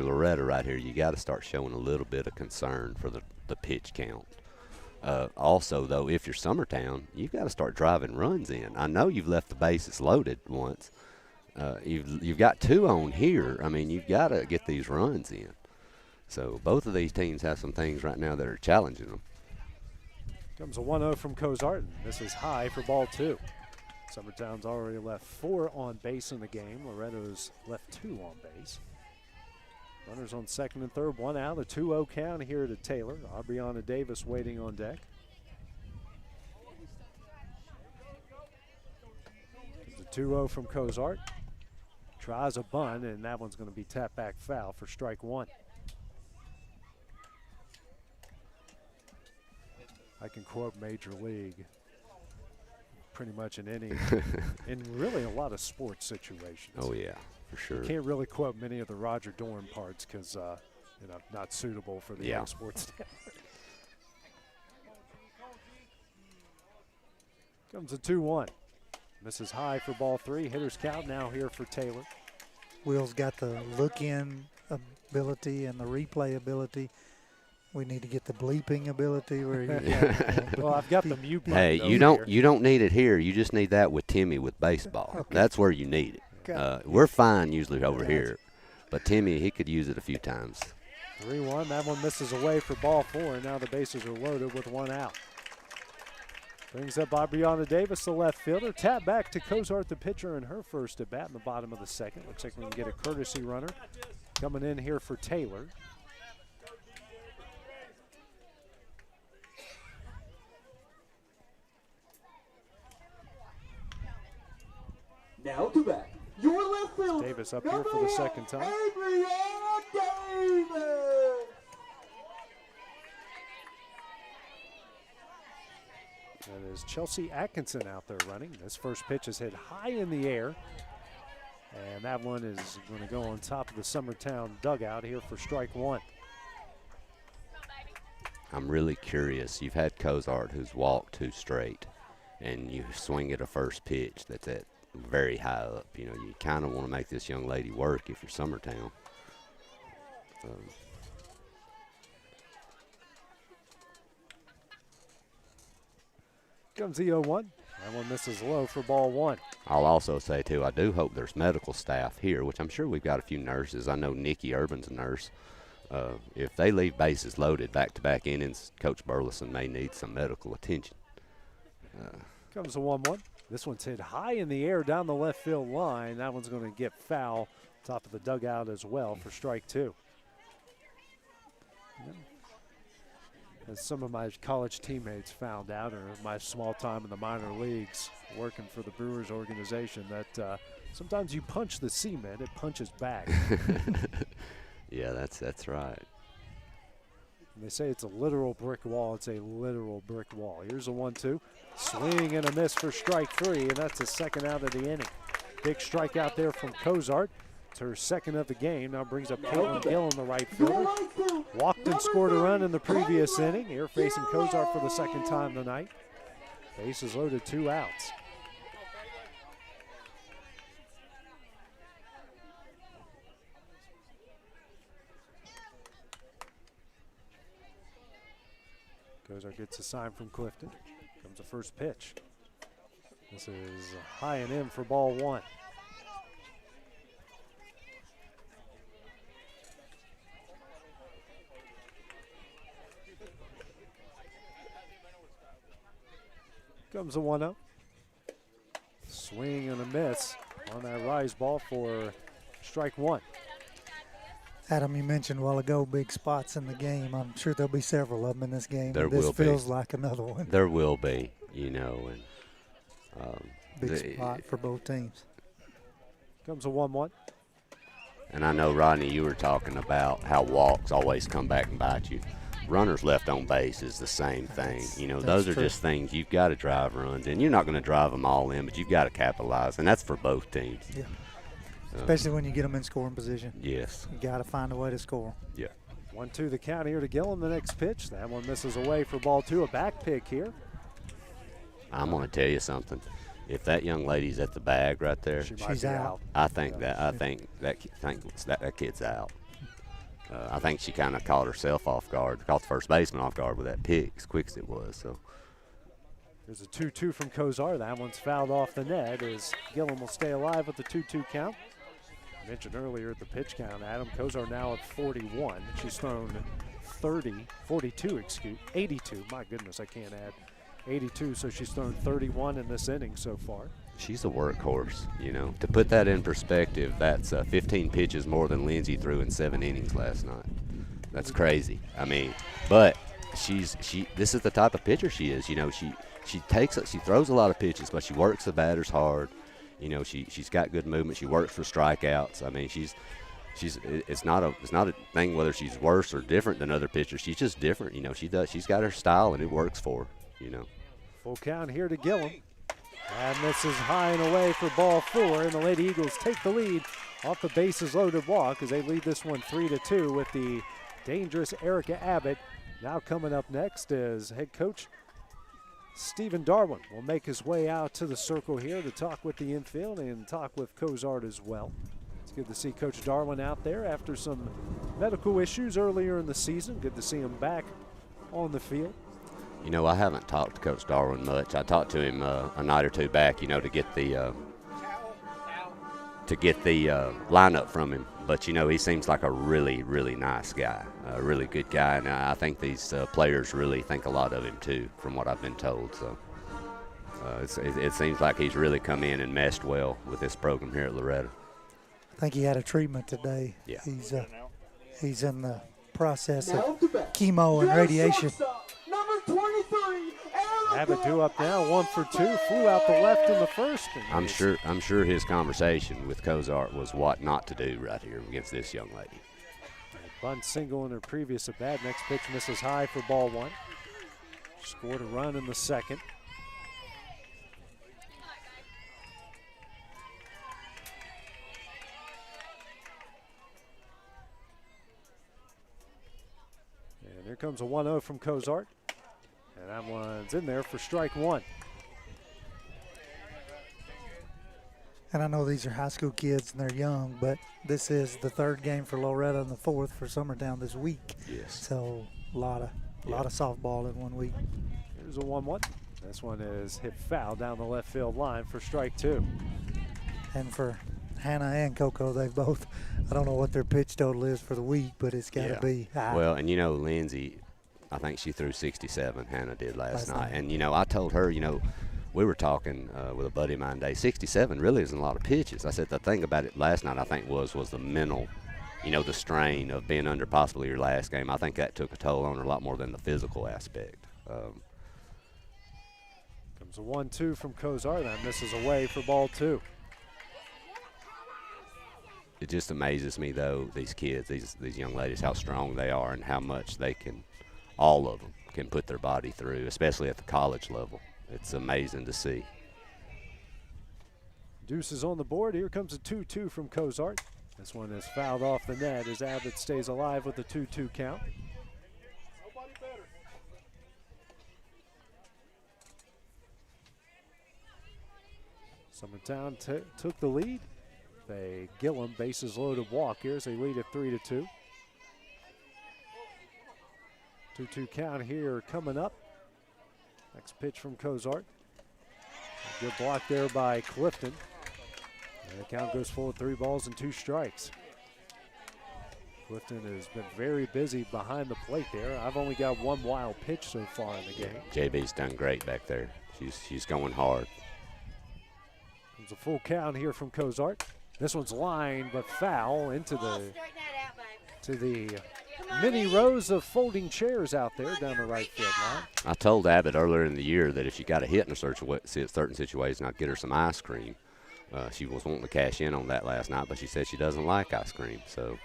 Loretto right here, you got to start showing a little bit of concern for the pitch count. Also, though, if you're Summertown, you've got to start driving runs in. I know you've left the bases loaded once. You've got 2 on here. I mean, you've got to get these runs in. So both of these teams have some things right now that are challenging them. Comes a 1-0 from Cozart. This is high for ball 2. Summertown's already left 4 on base in the game. Loretto's left 2 on base. Runners on second and third, 1 out. A 2-0 count here to Taylor. Aubriana Davis waiting on deck. It's a 2-0 from Cozart. Tries a bunt, and that one's going to be tapped back foul for strike 1. I can quote Major League pretty much in any, in really a lot of sports situations. Oh, yeah. For sure. You can't really quote many of the Roger Dorn parts because, not suitable for the young sports network. Comes a 2-1. Misses high for ball 3. Hitters count now here for Taylor. Will's got the look-in ability and the replay ability. We need to get the bleeping ability where well, I've got the mute button. Hey, you don't need it here. You just need that with Timmy with baseball. Okay. That's where you need it. We're fine usually over here, but Timmy, he could use it a few times. 3-1. That one misses away for ball 4, and now the bases are loaded with 1 out. Brings up Aubriana Davis, the left fielder. Tap back to Cozart, the pitcher, in her first at bat in the bottom of the second. Looks like we can get a courtesy runner coming in here for Taylor. Now to bat. Your left fielder. Davis up here for the second time. Aubriana Davis. That is Chelsea Atkinson out there running. This first pitch is hit high in the air. And that one is going to go on top of the Summertown dugout here for strike 1. I'm really curious. You've had Cozart who's walked 2 straight, and you swing at a first pitch that's at very high up. You know, you kind of want to make this young lady work if you're Summertown. Comes the 0-1. That one misses low for ball 1. I'll also say, too, I do hope there's medical staff here, which I'm sure we've got a few nurses. I know Nikki Urban's a nurse. If they leave bases loaded back-to-back innings, Coach Burleson may need some medical attention. Comes the 1-1. This one's hit high in the air down the left field line. That one's going to get foul top of the dugout as well for strike 2. As some of my college teammates found out, or my small time in the minor leagues working for the Brewers organization, that sometimes you punch the cement, it punches back. Yeah, that's right. And they say it's a literal brick wall. It's a literal brick wall. Here's a 1-2. Swing and a miss for strike 3, and that's the second out of the inning. Big strikeout there from Cozart. It's her second of the game. Now brings up Caitlin Gillen, the right fielder. Walked and scored a run in the previous inning. Here facing Cozart for the second time tonight. Bases loaded, 2 outs. Cozart gets a sign from Clifton. Comes the first pitch. This is high and in for ball 1. Comes a 1-0. Swing and a miss on that rise ball for strike 1. Adam, you mentioned a while ago big spots in the game. I'm sure there'll be several of them in this game. There will be. This feels like another one. There will be, you know. And big spot for both teams. Comes a 1-1. And I know, Rodney, you were talking about how walks always come back and bite you. Runners left on base is the same thing. You know, those are just things you've got to drive runs in. You're not going to drive them all in, but you've got to capitalize, and that's for both teams. Yeah. Especially when you get them in scoring position. Yes. You got to find a way to score. Yeah. 1-2 the count here to Gillen. The next pitch. That one misses away for ball 2. A back pick here. I'm going to tell you something. If that young lady's at the bag right there, she's out. I think that kid's out. I think she kind of caught herself off guard, caught the first baseman off guard with that pick as quick as it was. So there's a 2-2 from Kozar. That one's fouled off the net as Gillen will stay alive with the 2-2 count. I mentioned earlier the pitch count, Adam. Kozar now at 41. She's thrown 82, 82. My goodness, I can't add 82, so she's thrown 31 in this inning so far. She's a workhorse, you know. To put that in perspective, that's 15 pitches more than Lindsay threw in 7 innings last night. That's crazy. I mean, but this is the type of pitcher she is. You know, she throws a lot of pitches, but she works the batters hard. You know, she's got good movement. She works for strikeouts. I mean, it's not a thing whether she's worse or different than other pitchers. She's just different. You know, she's got her style and it works for her. You know. Full count here to Gillen. And this is high and away for ball 4, and the Lady Eagles take the lead off the bases loaded walk as they lead this one 3-2 with the dangerous Erica Abbott. Now coming up next is head coach Stephen Darwin will make his way out to the circle here to talk with the infield and talk with Cozart as well. It's good to see Coach Darwin out there after some medical issues earlier in the season. Good to see him back on the field. You know, I haven't talked to Coach Darwin much. I talked to him a night or two back, you know, to get the lineup from him. But, you know, he seems like a really, really nice guy, a really good guy. And I think these players really think a lot of him, too, from what I've been told. So it seems like he's really come in and meshed well with this program here at Loretto. I think he had a treatment today. Yeah. He's in the process of chemo and radiation. Abbott due up now, 1 for 2, flew out the left in the first. I'm sure his conversation with Cozart was what not to do right here against this young lady. Bunt single in her previous at bat. Next pitch misses high for ball 1. Scored a run in the second. And here comes a 1-0 from Cozart. And that one's in there for strike 1. And I know these are high school kids and they're young, but this is the 3rd game for Loretto and the 4th for Summertown this week. Yes. So a lot of softball in 1 week. Here's a 1-1. This one is hit foul down the left field line for strike 2. And for Hannah and Coco, they both, I don't know what their pitch total is for the week, but it's got to be high. Well, and you know, Lindsay, I think she threw 67, Hannah did last night. And, you know, I told her, you know, we were talking with a buddy of mine today, 67 really isn't a lot of pitches. I said the thing about it last night I think was the mental, you know, the strain of being under possibly your last game. I think that took a toll on her a lot more than the physical aspect. Comes a 1-2 from Cozart. That misses away for ball 2. It just amazes me, though, these kids, these young ladies, how strong they are and how much they can, all of them, can put their body through, especially at the college level. It's amazing to see. Deuces on the board. Here comes a 2-2 from Cozart. This one is fouled off the net as Abbott stays alive with the 2-2 count. Summertown took the lead. They Gillum bases loaded walk here as they lead at 3-2. 2-2 count here coming up. Next pitch from Cozart. A good block there by Clifton. And the count goes full of 3 balls and 2 strikes. Clifton has been very busy behind the plate there. I've only got 1 wild pitch so far in the game. JB's done great back there. She's going hard. Comes a full count here from Cozart. This one's lined but foul into the many rows of folding chairs out there down the right field line. I told Abbott earlier in the year that if she got a hit in a certain situation, I'd get her some ice cream. She was wanting to cash in on that last night, but she said she doesn't like ice cream. So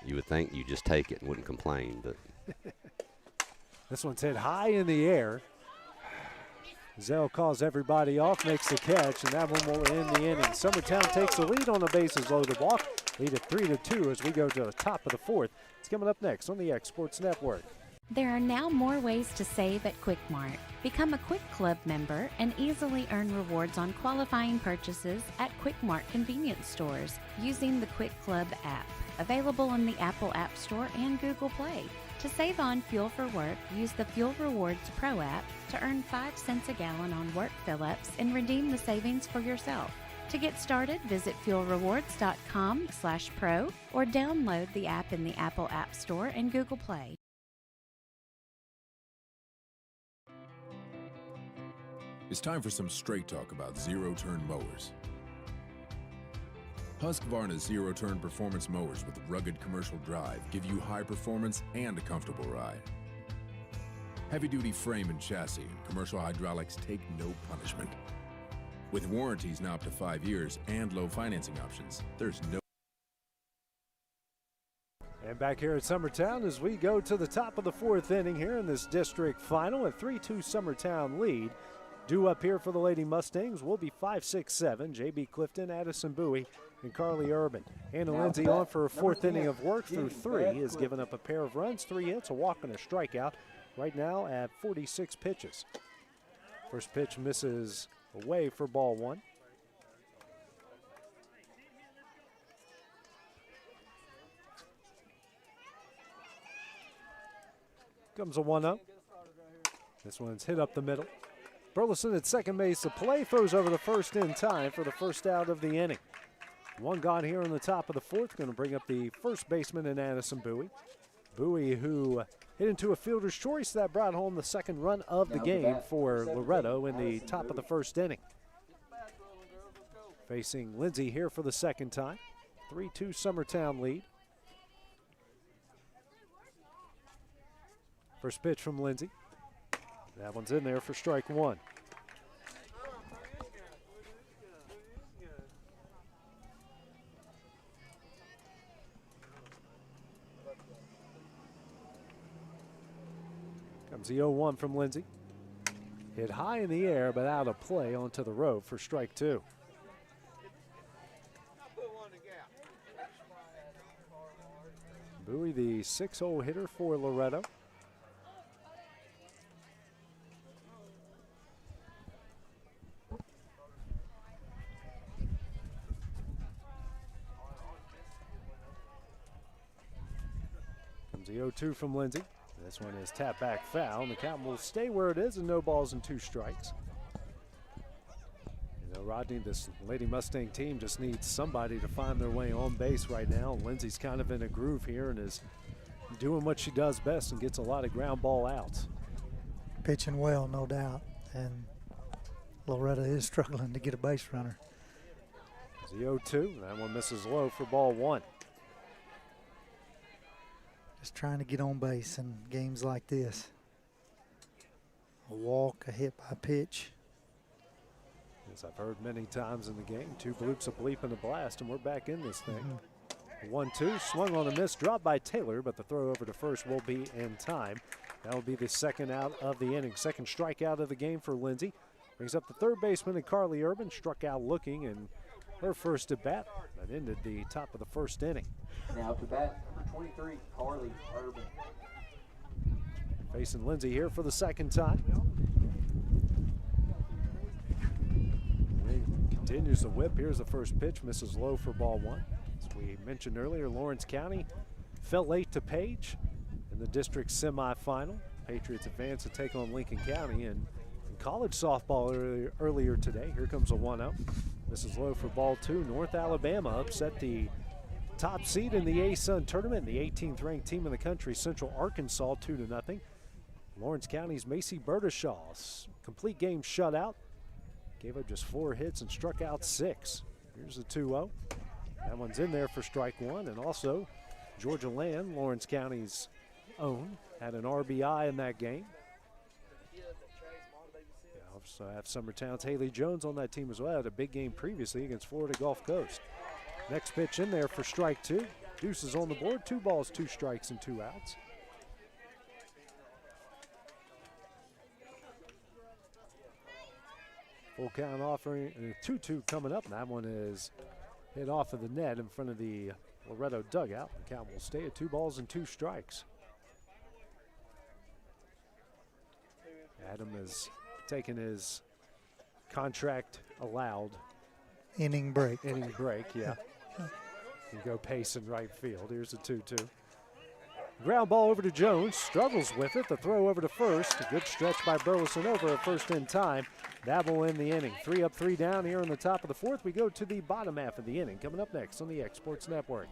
you would think you just take it and wouldn't complain. But this one's hit high in the air. Zell calls everybody off, makes the catch, and that one will end the inning. Summertown takes the lead on the bases loaded walk. Lead at 3-2 as we go to the top of the 4th. It's coming up next on the X Sports Network. There are now more ways to save at Quick Mart. Become a Quick Club member and easily earn rewards on qualifying purchases at Quick Mart convenience stores using the Quick Club app. Available in the Apple App Store and Google Play. To save on fuel for work, use the Fuel Rewards Pro app to earn 5 cents a gallon on work fill-ups and redeem the savings for yourself. To get started, visit fuelrewards.com/pro or download the app in the Apple App Store and Google Play. It's time for some straight talk about zero-turn mowers. Husqvarna's zero-turn performance mowers with rugged commercial drive give you high performance and a comfortable ride. Heavy-duty frame and chassis and commercial hydraulics take no punishment. With warranties now up to 5 years and low financing options, there's no... And back here at Summertown as we go to the top of the 4th inning here in this district final. A 3-2 Summertown lead. Due up here for the Lady Mustangs will be 5-6-7. J.B. Clifton, Addison Bowie, and Carly Urban. Hannah Lindsay on for a 4th inning of work through 3. Has given up a pair of runs, 3 hits, a walk, and a strikeout. Right now at 46 pitches. First pitch misses away for ball 1. Comes a 1-0. This one's hit up the middle. Burleson at second base. The play throws over the first in time for the first out of the inning. 1 gone here on the top of the 4th. Going to bring up the first baseman in Addison Bowie. Bowie, who hit into a fielder's choice, that brought home the second run of the game for Loretto in the top of the 1st inning. Facing Lindsay here for the second time. 3-2 Summertown lead. First pitch from Lindsay. That one's in there for strike 1. Comes the 0-1 from Lindsay. Hit high in the air, but out of play onto the road for strike 2. Bowie, the 6-0 hitter for Loretto. Comes the 0-2 from Lindsay. This one is tapped back foul, and the count will stay where it is, and no balls and 2 strikes. You know, Rodney, this Lady Mustang team just needs somebody to find their way on base right now. Lindsay's kind of in a groove here and is doing what she does best and gets a lot of ground ball outs. Pitching well, no doubt, and Loretto is struggling to get a base runner. The 0-2, that one misses low for ball 1. Just trying to get on base in games like this. A walk, a hit by pitch. As I've heard many times in the game, 2 bloops, a bleep, and a blast, and we're back in this thing. 1-2, swung on a miss, dropped by Taylor, but the throw over to first will be in time. That will be the second out of the inning. Second strikeout of the game for Lindsay. Brings up the third baseman, and Carly Urban struck out looking, and her first at bat. That ended the top of the first inning. Now to bat, number 23, Carly Urban. Facing Lindsay here for the second time. Continues the whip. Here's the first pitch, misses low for ball one. As we mentioned earlier, Lawrence County fell late to Page in the district semifinal. Patriots advance to take on Lincoln County. And in college softball earlier today, here comes a 1-0. Misses low for ball two. North Alabama upset the top seed in the A-Sun tournament, the 18th ranked team in the country, Central Arkansas, 2-0. Lawrence County's Macy Bertishaw's complete game shutout. Gave up just 4 hits and struck out 6. Here's the 2-0. That one's in there for strike one. And also, Georgia Land, Lawrence County's own, had an RBI in that game. So have Summertown's Haley Jones on that team as well. Had a big game previously against Florida Gulf Coast. Next pitch in there for strike two. Deuces on the board. 2 balls, 2 strikes, and 2 outs. Full count offering, and a 2-2 coming up. And that one is hit off of the net in front of the Loretto dugout. The count will stay at 2 balls and 2 strikes. Adam has taken his contract allowed inning break. Inning break, yeah. You go pace in right field. Here's the 2-2. Ground ball over to Jones, struggles with it. The throw over to first. A good stretch by Burleson over at first in time. That will end the inning. 3 up, 3 down here in the top of the fourth. We go to the bottom half of the inning. Coming up next on the X Sports Network.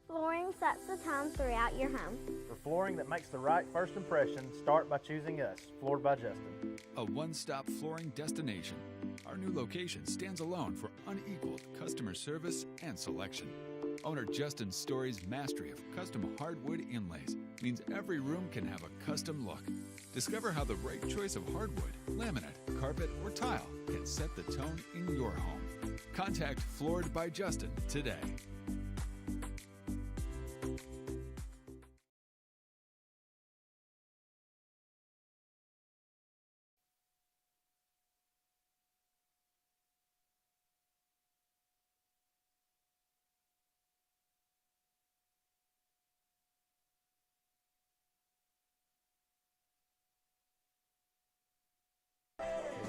Flooring sets the tone throughout your home. For flooring that makes the right first impression, start by choosing us, Floored by Justin. A one-stop flooring destination. Our new location stands alone for unequaled customer service and selection. Owner Justin Story's mastery of custom hardwood inlays means every room can have a custom look. Discover how the right choice of hardwood, laminate, carpet, or tile can set the tone in your home. Contact Floored by Justin today.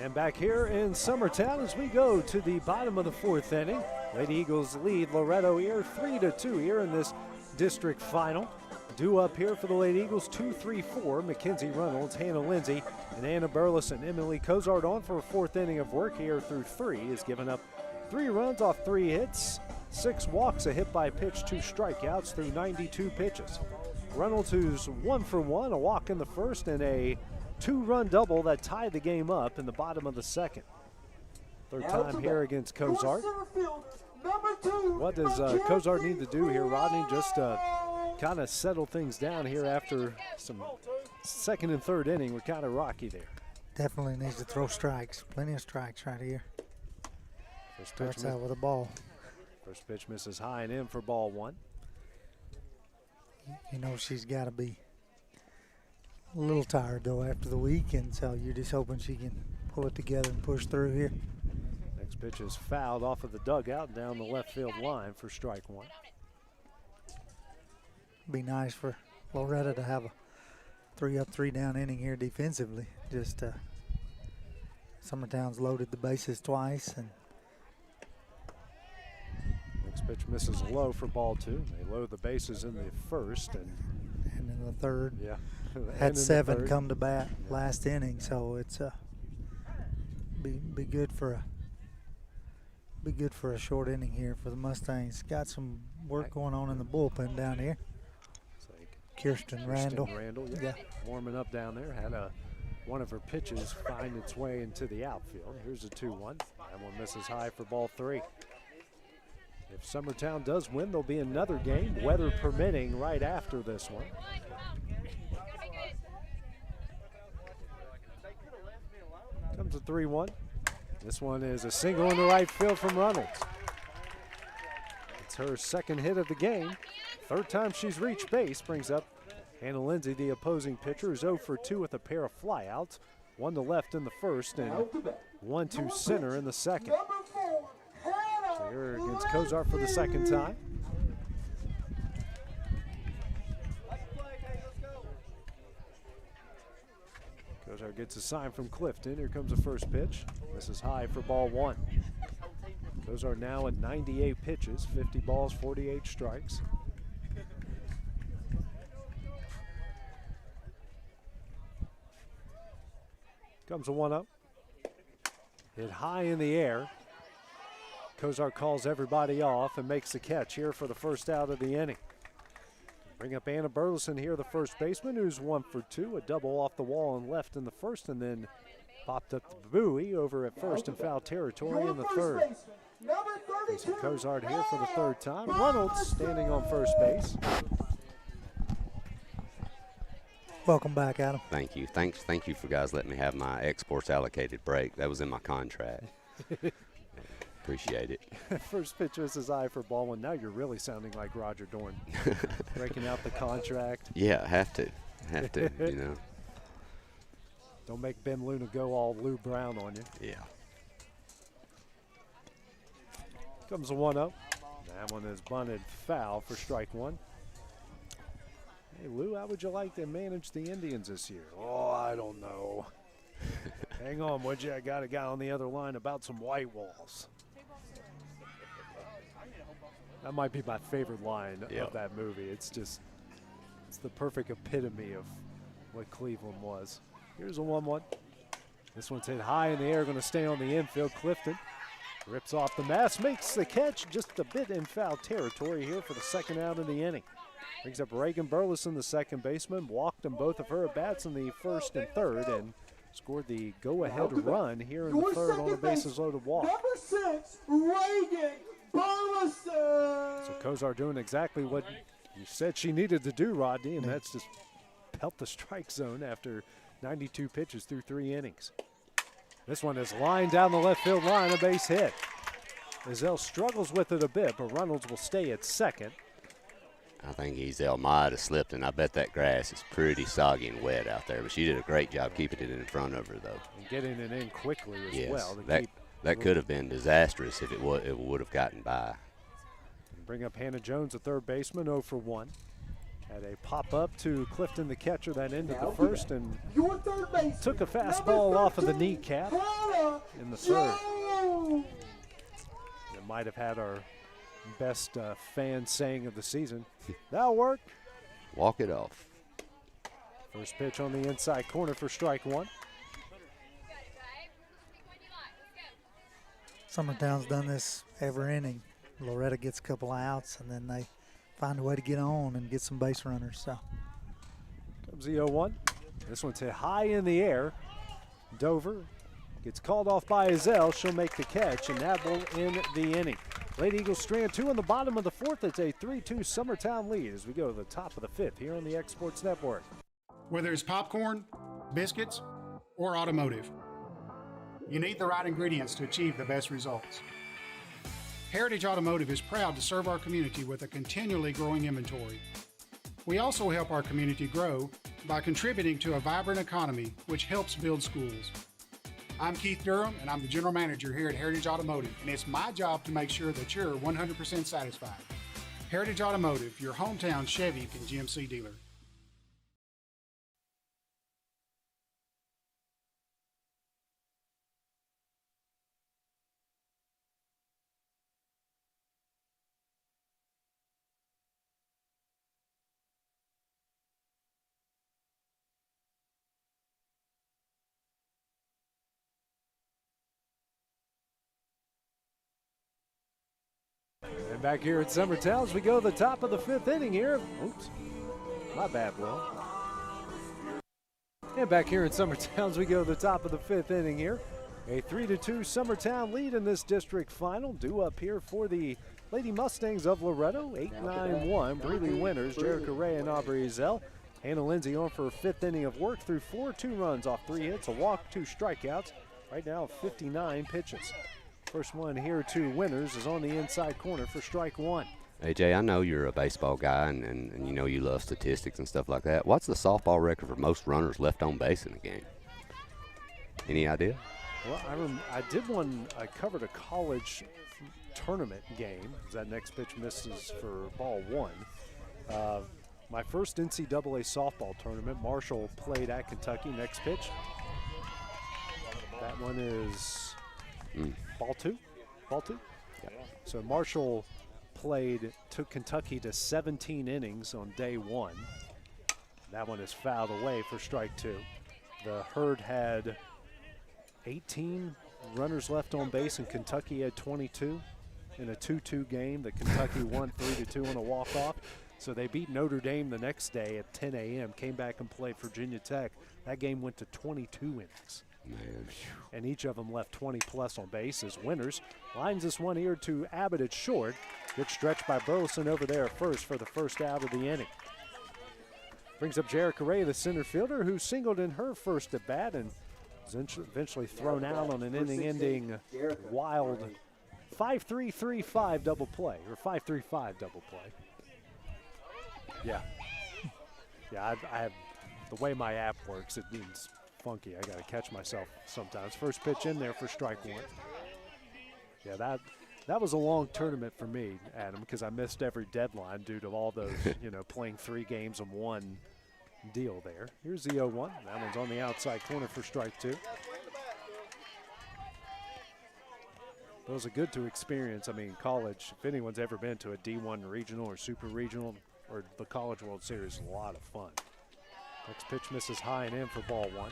And back here in Summertown as we go to the bottom of the fourth inning. Lady Eagles lead Loretto here 3-2 here in this district final. Due up here for the Lady Eagles 2-3-4. Mackenzie Reynolds, Hannah Lindsay, and Anna Burleson. Emily Cozart on for a fourth inning of work here through 3. Has given up 3 runs off 3 hits, 6 walks, a hit by pitch, 2 strikeouts through 92 pitches. Reynolds, who's 1 for 1, a walk in the first, and a 2-run double that tied the game up in the bottom of the second. Third time here against Cozart. What does Cozart need to do here, Rodney, just to kind of settle things down here after some second and third inning? We're kind of rocky there. Definitely needs to throw strikes. Plenty of strikes right here. Starts out with a ball. First pitch misses high and in for ball 1. You know she's got to be a little tired, though, after the weekend, so you're just hoping she can pull it together and push through here. Next pitch is fouled off of the dugout down the left field line for strike 1. Be nice for Loretto to have a 3 up, 3 down inning here defensively. Just Summertown's loaded the bases twice. And next pitch misses low for ball 2. They load the bases in the first and in the third. Yeah. Had 7 come to bat last inning, so it's be good for a short inning here for the Mustangs. Got some work going on in the bullpen down here. Kirsten Randall, yeah, warming up down there. Had one of her pitches find its way into the outfield. Here's a 2-1. That one misses high for ball 3. If Summertown does win, there'll be another game, weather permitting, right after this one. Comes a 3-1. This one is a single in the right field from Reynolds. It's her second hit of the game. Third time she's reached base. Brings up Hannah Lindsay, the opposing pitcher, is 0 for 2 with a pair of flyouts. 1 to left in the first and 1 to center in the second. So here against Kozar for the second time. Kozar gets a sign from Clifton. Here comes the first pitch. This is high for ball 1. Kozar now at 98 pitches, 50 balls, 48 strikes. Comes a 1-0. Hit high in the air. Kozar calls everybody off and makes the catch here for the first out of the inning. Bring up Anna Burleson here, the first baseman, who's 1 for 2. A double off the wall and left in the first, and then popped up the buoy over at first in foul territory in the third. Facing Kozar here for the third time. Reynolds standing on first base. Welcome back, Adam. Thank you. Thank you for guys letting me have my exports allocated break. That was in my contract. Appreciate it. First pitch was his eye for ball 1. Now you're really sounding like Roger Dorn. Breaking out the contract. Yeah, have to, you know. Don't make Ben Luna go all Lou Brown on you. Yeah. Comes a 1-0. That one is bunted foul for strike 1. Hey, Lou, how would you like to manage the Indians this year? Oh, I don't know. Hang on, would you? I got a guy on the other line about some white walls. That might be my favorite line of that movie. It's the perfect epitome of what Cleveland was. Here's a 1-1. This one's hit high in the air, going to stay on the infield. Clifton rips off the mask, makes the catch just a bit in foul territory here for the second out of the inning. Brings up Reagan Burleson, the second baseman, walked them both of her at-bats in the first and third, and scored the go-ahead run here in the third on a bases-loaded walk. Number 6, Reagan Burleson. So Kozar doing exactly what you said she needed to do, Rodney, and that's just pelt the strike zone after 92 pitches through 3 innings. This one is lined down the left field line, a base hit. Ezell struggles with it a bit, but Reynolds will stay at second. I think Ezell might have slipped, and I bet that grass is pretty soggy and wet out there. But she did a great job keeping it in front of her, though. And getting it in quickly as well. That could have been disastrous if it would have gotten by. Bring up Hannah Jones, a third baseman, 0 for 1. Had a pop-up to Clifton, the catcher, that ended the first, and took a fastball off of the kneecap in the third. It might have had our best fan saying of the season. That'll work. Walk it off. First pitch on the inside corner for strike 1. Summertown's done this every inning. Loretto gets a couple of outs, and then they find a way to get on and get some base runners. So comes the 0-1. This one's hit high in the air. Dover gets called off by Ezell. She'll make the catch, and that will end the inning. Lady Eagles strand 2 in the bottom of the 4th. It's a 3-2 Summertown lead as we go to the top of the 5th here on the Exports Network. Whether it's popcorn, biscuits, or automotive, you need the right ingredients to achieve the best results. Heritage Automotive is proud to serve our community with a continually growing inventory. We also help our community grow by contributing to a vibrant economy, which helps build schools. I'm Keith Durham, and I'm the General Manager here at Heritage Automotive, and it's my job to make sure that you're 100% satisfied. Heritage Automotive, your hometown Chevy and GMC dealer. And back here at Summertown as we go to the top of the 5th inning here. Oops, my bad, Will. And back here in Summertown as we go to the top of the 5th inning here. A 3-2 Summertown lead in this district final. Due up here for the Lady Mustangs of Loretto. 8-9-1. Breeley winners, Jerica Ray and Aubrey Ezell. Hannah Lindsay on for her 5th inning of work through 4 2-runs off 3 hits, a walk, 2 strikeouts. Right now 59 pitches. First one here to winners is on the inside corner for strike 1. AJ, I know you're a baseball guy and you know you love statistics and stuff like that. What's the softball record for most runners left on base in a game? Any idea? Well, I did one. I covered a college tournament game. That next pitch misses for ball 1. My first NCAA softball tournament, Marshall played at Kentucky. Next pitch. That one is ball 2. Ball 2. Yeah. So Marshall took Kentucky to 17 innings on day 1. That one is fouled away for strike 2. The Herd had 18 runners left on base, and Kentucky had 22 in a 2-2 game that Kentucky won 3-2 on a walk-off. So they beat Notre Dame the next day at 10 a.m., came back and played Virginia Tech. That game went to 22 innings. Man. And each of them left 20-plus on base as winners. Lines this one here to Abbott at short. Good stretch by Burleson over there at first for the first out of the inning. Brings up Jerica Ray, the center fielder, who singled in her first at bat and was eventually thrown out on an inning-ending wild 5-3-3-5 double play, or 5-3-5 double play. Yeah. Yeah, I have the way my app works, it means funky. I got to catch myself sometimes. First pitch in there for strike 1. Yeah, that was a long tournament for me, Adam, because I missed every deadline due to all those, playing 3 games in one deal there. Here's the 0-1. That one's on the outside corner for strike 2. Those are good to experience. I mean, college, if anyone's ever been to a D1 regional or super regional or the College World Series, a lot of fun. Next pitch misses high and in for ball 1.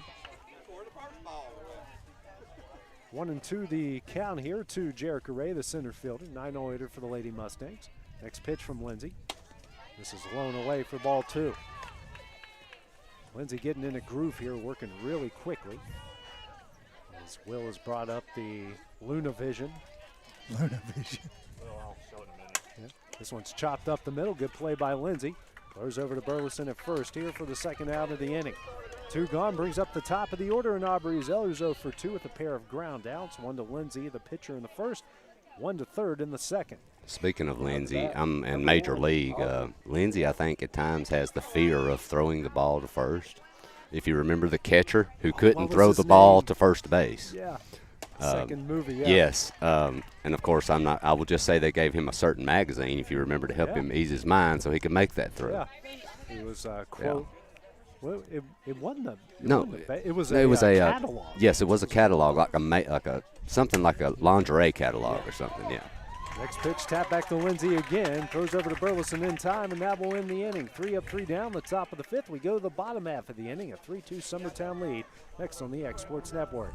1-2 the count here to Jerica Ray, the center fielder, 9-0 hitter for the Lady Mustangs. Next pitch from Lindsay. This is blown away for ball 2. Lindsay getting in a groove here, working really quickly. As Will has brought up the Luna Vision. Luna Vision. Well, I'll show it in a minute. Yeah. This one's chopped up the middle. Good play by Lindsay. Throws over to Burleson at first here for the second out of the inning. 2 gone, brings up the top of the order, and Aubrey Zeller's 0 for 2 with a pair of ground outs. 1 to Lindsay, the pitcher in the first, 1 to third in the second. Speaking of Lindsay, I'm in Major League. Lindsay, I think, at times has the fear of throwing the ball to first. If you remember the catcher who couldn't throw the ball to first base. Yeah. Second movie, yeah. Yes. And, of course, I will just say they gave him a certain magazine, if you remember, to help him ease his mind so he could make that throw. Yeah. He was, quote, well, it wasn't a it was a catalog. Yes, it was a catalog, something like a lingerie catalog or something, yeah. Next pitch, tap back to Lindsay again. Throws over to Burleson in time, and that will end the inning. 3 up, 3 down, the top of the 5th. We go to the bottom half of the inning, a 3-2 Summertown lead. Next on the X Sports Network.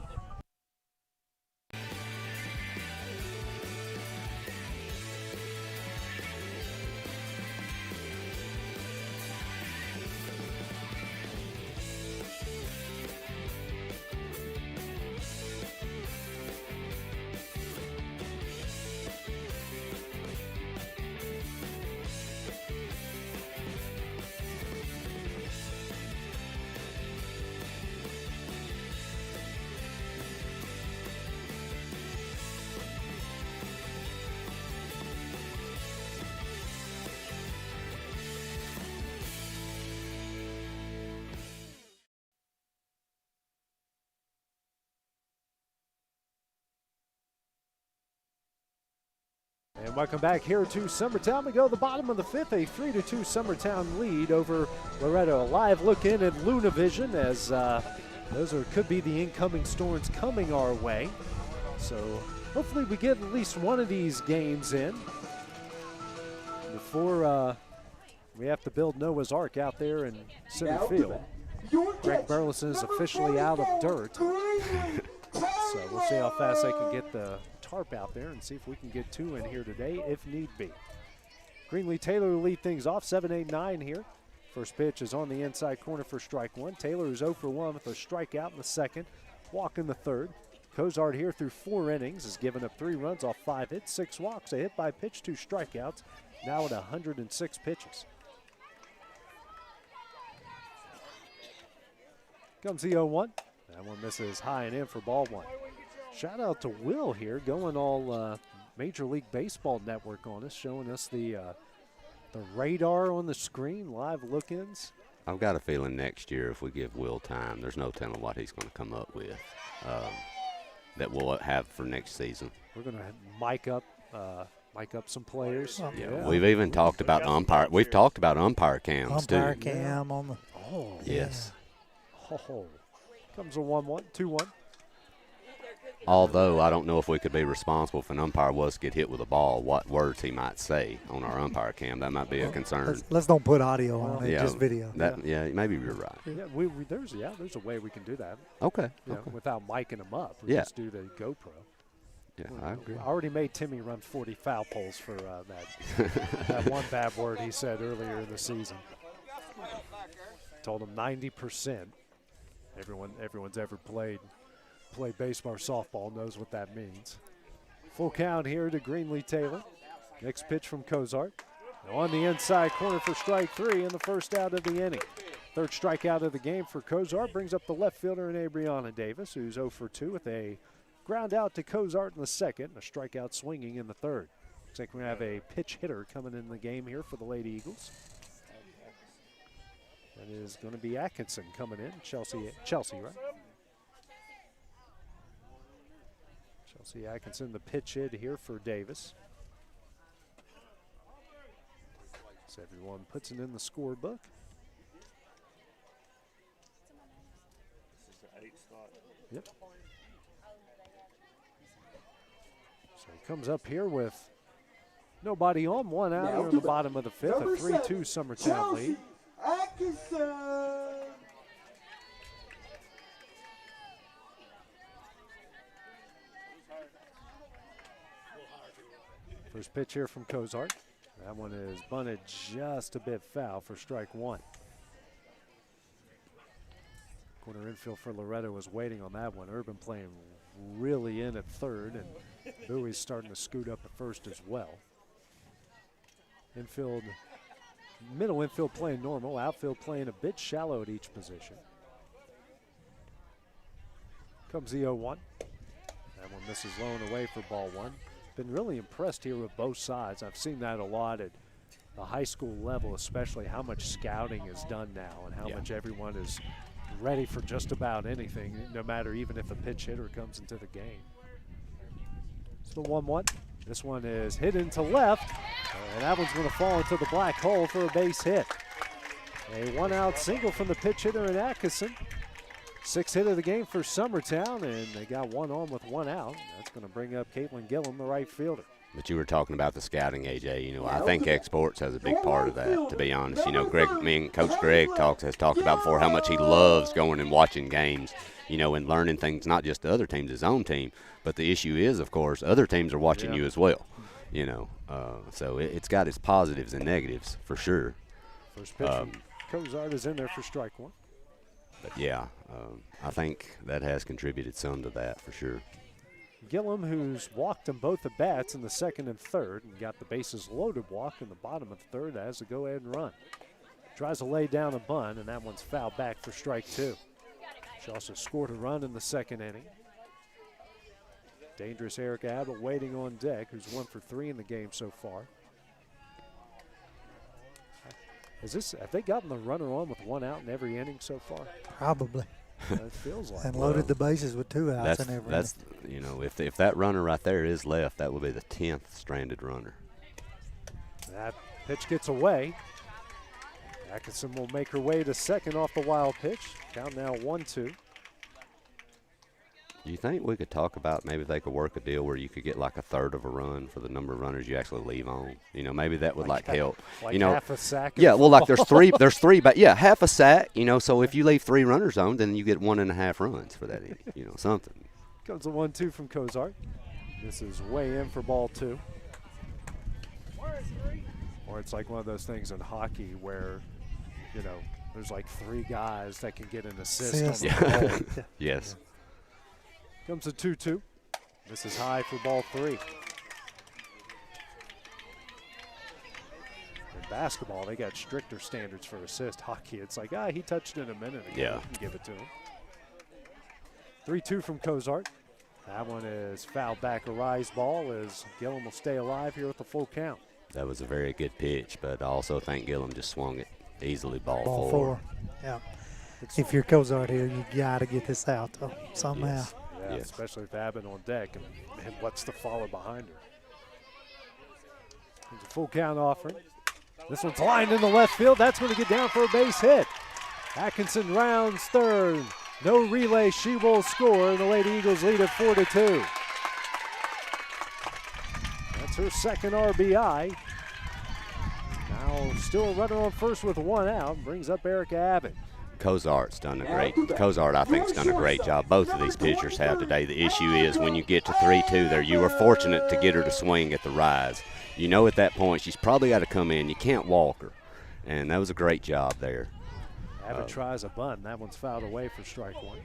And welcome back here to Summertown. We go to the bottom of the 5th, a 3-2 Summertown lead over Loretto. A live look in at Luna Vision as could be the incoming storms coming our way. So hopefully we get at least one of these games in before we have to build Noah's Ark out there in center field. Greg Burleson is officially out of dirt. So we'll see how fast they can get the tarp out there and see if we can get 2 in here today if need be. Greenlee Taylor will lead things off, 7-8-9 here. First pitch is on the inside corner for strike 1. Taylor is 0 for 1 with a strikeout in the second, walk in the third. Cozart here through 4 innings has given up 3 runs off 5 hits, 6 walks, a hit by pitch, 2 strikeouts, now at 106 pitches. Comes the 0-1. That one misses high and in for ball 1. Shout out to Will here, going all Major League Baseball Network on us, showing us the radar on the screen, live look-ins. I've got a feeling next year if we give Will time, there's no telling what he's going to come up with. that we'll have for next season. We're going to mic up some players. Yeah. We've even talked about umpire. We've talked about umpire cams too. Umpire cam on the. Oh. Yes. Yeah. Oh. Comes a 1-1, 2-1. Although I don't know if we could be responsible if an umpire was to get hit with a ball, what words he might say on our umpire cam. That might be a concern. Let's don't put audio on it, just video. Maybe you're right. Yeah, there's a way we can do that. Okay. Without micing them up. We just do the GoPro. Yeah, I agree. I already made Timmy run 40 foul poles for that one bad word he said earlier in the season. Told him 90%. Everyone's ever played baseball or softball knows what that means. Full count here to Greenlee-Taylor. Next pitch from Cozart. On the inside corner for strike 3 in the first out of the inning. Third strikeout of the game for Cozart brings up the left fielder in Abriana Davis, who's 0 for 2 with a ground out to Cozart in the second, a strikeout swinging in the third. Looks like we're going to have a pitch hitter coming in the game here for the Lady Eagles. That is going to be Atkinson coming in. Chelsea, right? Chelsea Atkinson, the pitch hit here for Davis. So everyone puts it in the scorebook. This is the 8th spot. Yep. So he comes up here with nobody on, one out here in the bottom of the 5th, a 3-2 Summertown lead. Atkinson. First pitch here from Cozart. That one is bunted just a bit foul for strike 1. Corner infield for Loretto was waiting on that one. Urban playing really in at third, and Bowie's starting to scoot up at first as well. Infield, middle infield playing normal, outfield playing a bit shallow at each position. Comes the 0-1. That one misses low and away for ball 1. Been really impressed here with both sides. I've seen that a lot at the high school level, especially how much scouting is done now and how much everyone is ready for just about anything, no matter even if a pitch hitter comes into the game. It's the 1-1. This one is hit into left, and that one's going to fall into the black hole for a base hit. A one-out single from the pitch hitter in Atkinson. 6th hit of the game for Summertown, and they got one on with one out. That's going to bring up Caitlin Gillum, the right fielder. But you were talking about the scouting, AJ. You know, I think Exports has a big part of that, to be honest. You know, Coach Greg has talked about before how much he loves going and watching games, you know, and learning things, not just the other teams, his own team. But the issue is, of course, other teams are watching you as well, you know. So it's got its positives and negatives for sure. First pitch from Cozart is in there for strike 1. But, yeah, I think that has contributed some to that for sure. Gillum, who's walked them both at bats in the second and third and got the bases loaded walk in the bottom of the third, has to go ahead and run. Tries to lay down a bunt, and that one's fouled back for strike 2. She also scored a run in the second inning. Dangerous Eric Abbott waiting on deck, who's 1 for 3 in the game so far. Have they gotten the runner on with one out in every inning so far? Probably. It feels like. And loaded the bases with 2 outs in every inning. You know, if that runner right there is left, that would be the 10th stranded runner. That pitch gets away. Atkinson will make her way to second off the wild pitch. Count now 1-2. Do you think we could talk about maybe they could work a deal where you could get like a third of a run for the number of runners you actually leave on? You know, maybe that would help. Like you know, half a sack. Yeah, well, like there's three, but yeah, half a sack. You know, so if you leave 3 runners on, then you get 1.5 runs for that inning. You know, something. Comes a 1-2 from Cozart. This is way in for ball 2. Or it's like one of those things in hockey where, you know, there's like 3 guys that can get an assist on the ball. Yes. Yeah. Comes a 2-2. This is high for ball 3. In basketball, they got stricter standards for assist. Hockey, it's like, he touched it a minute ago. Yeah. You can give it to him. 3-2 from Cozart. That one is fouled back, a rise ball, as Gillum will stay alive here with the full count. That was a very good pitch, but I also think Gillum just swung it easily, ball 4. Yeah. If you're Cozart here, you got to get this out, though, somehow. Yes. Yeah, especially with Abbott on deck, and what's to follow behind her. There's a full count offering. This one's lined in the left field. That's going to get down for a base hit. Atkinson rounds third. No relay. She will score, and the Lady Eagles lead at 4-2. That's her second RBI. Now still a runner on first with one out. Brings up Erica Abbott. Cozart's done Cozart, I think, has done a great job. Both of these pitchers have today. The issue is when you get to 3-2 there, you were fortunate to get her to swing at the rise. You know at that point she's probably got to come in. You can't walk her. And that was a great job there. Abbott tries a bunt. That one's fouled away for strike one.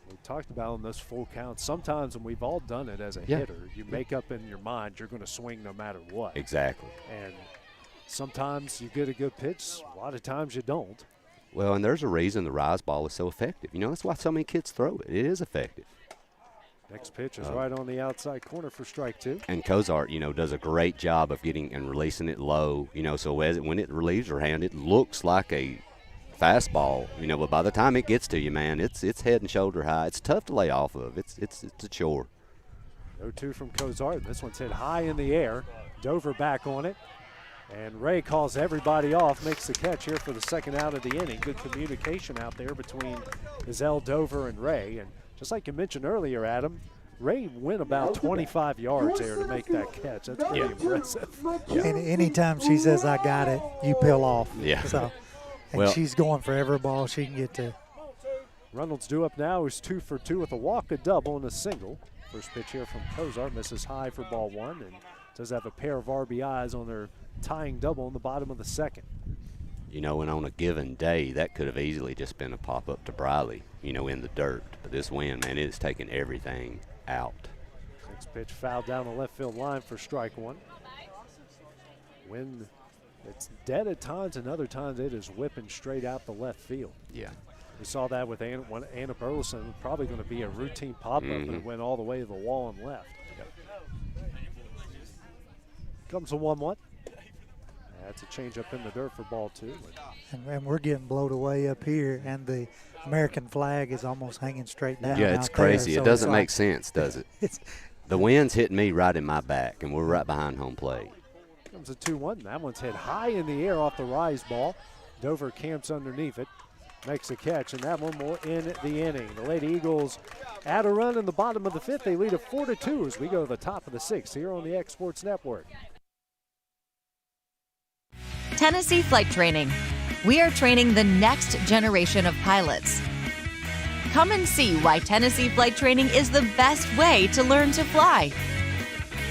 We talked about on those full counts. Sometimes, and we've all done it as a hitter, you make up in your mind you're going to swing no matter what. Exactly. And sometimes you get a good pitch. A lot of times you don't. Well, and there's a reason the rise ball is so effective. You know, that's why so many kids throw it. It is effective. Next pitch is right on the outside corner for strike two. And Cozart, you know, does a great job of getting and releasing it low. You know, so when it relieves her hand, it looks like a fastball. You know, but by the time it gets to you, man, it's head and shoulder high. It's tough to lay off of. It's a chore. 0-2 from Cozart. This one's hit high in the air. Dover back on it. And Ray calls everybody off, makes the catch here for the second out of the inning. Good communication out there between Gazelle, Dover, and Ray. And just like you mentioned earlier, Adam, Ray went about 25 yards there to make that catch. That's pretty impressive. Yeah. Anytime she says, I got it, you peel off. Yeah. So, and she's going for every ball she can get to. Reynolds due up now is 2 for 2 with a walk, a double, and a single. First pitch here from Cozart misses high for ball one and does have a pair of RBIs on their tying double in the bottom of the second. You know, and on a given day, that could have easily just been a pop-up to Briley, you know, in the dirt. But this wind, man, it has taken everything out. Next pitch fouled down the left field line for strike one. Wind, it's dead at times, and other times it is whipping straight out the left field. Yeah. We saw that with Anna Burleson, probably going to be a routine pop-up, and it went all the way to the wall and left. Yep. Comes a 1-1. That's a change-up in the dirt for ball two. And we're getting blowed away up here, and the American flag is almost hanging straight down. Yeah, it's crazy. There, so it doesn't make sense, does it? It's the wind's hitting me right in my back, and we're right behind home plate. Comes a 2-1. That one's hit high in the air off the rise ball. Dover camps underneath it, makes a catch, and that one will end the inning. The Lady Eagles add a run in the bottom of the fifth. They lead at 4-2 as we go to the top of the sixth here on the X Sports Network. Tennessee Flight Training. We are training the next generation of pilots. Come and see why Tennessee Flight Training is the best way to learn to fly.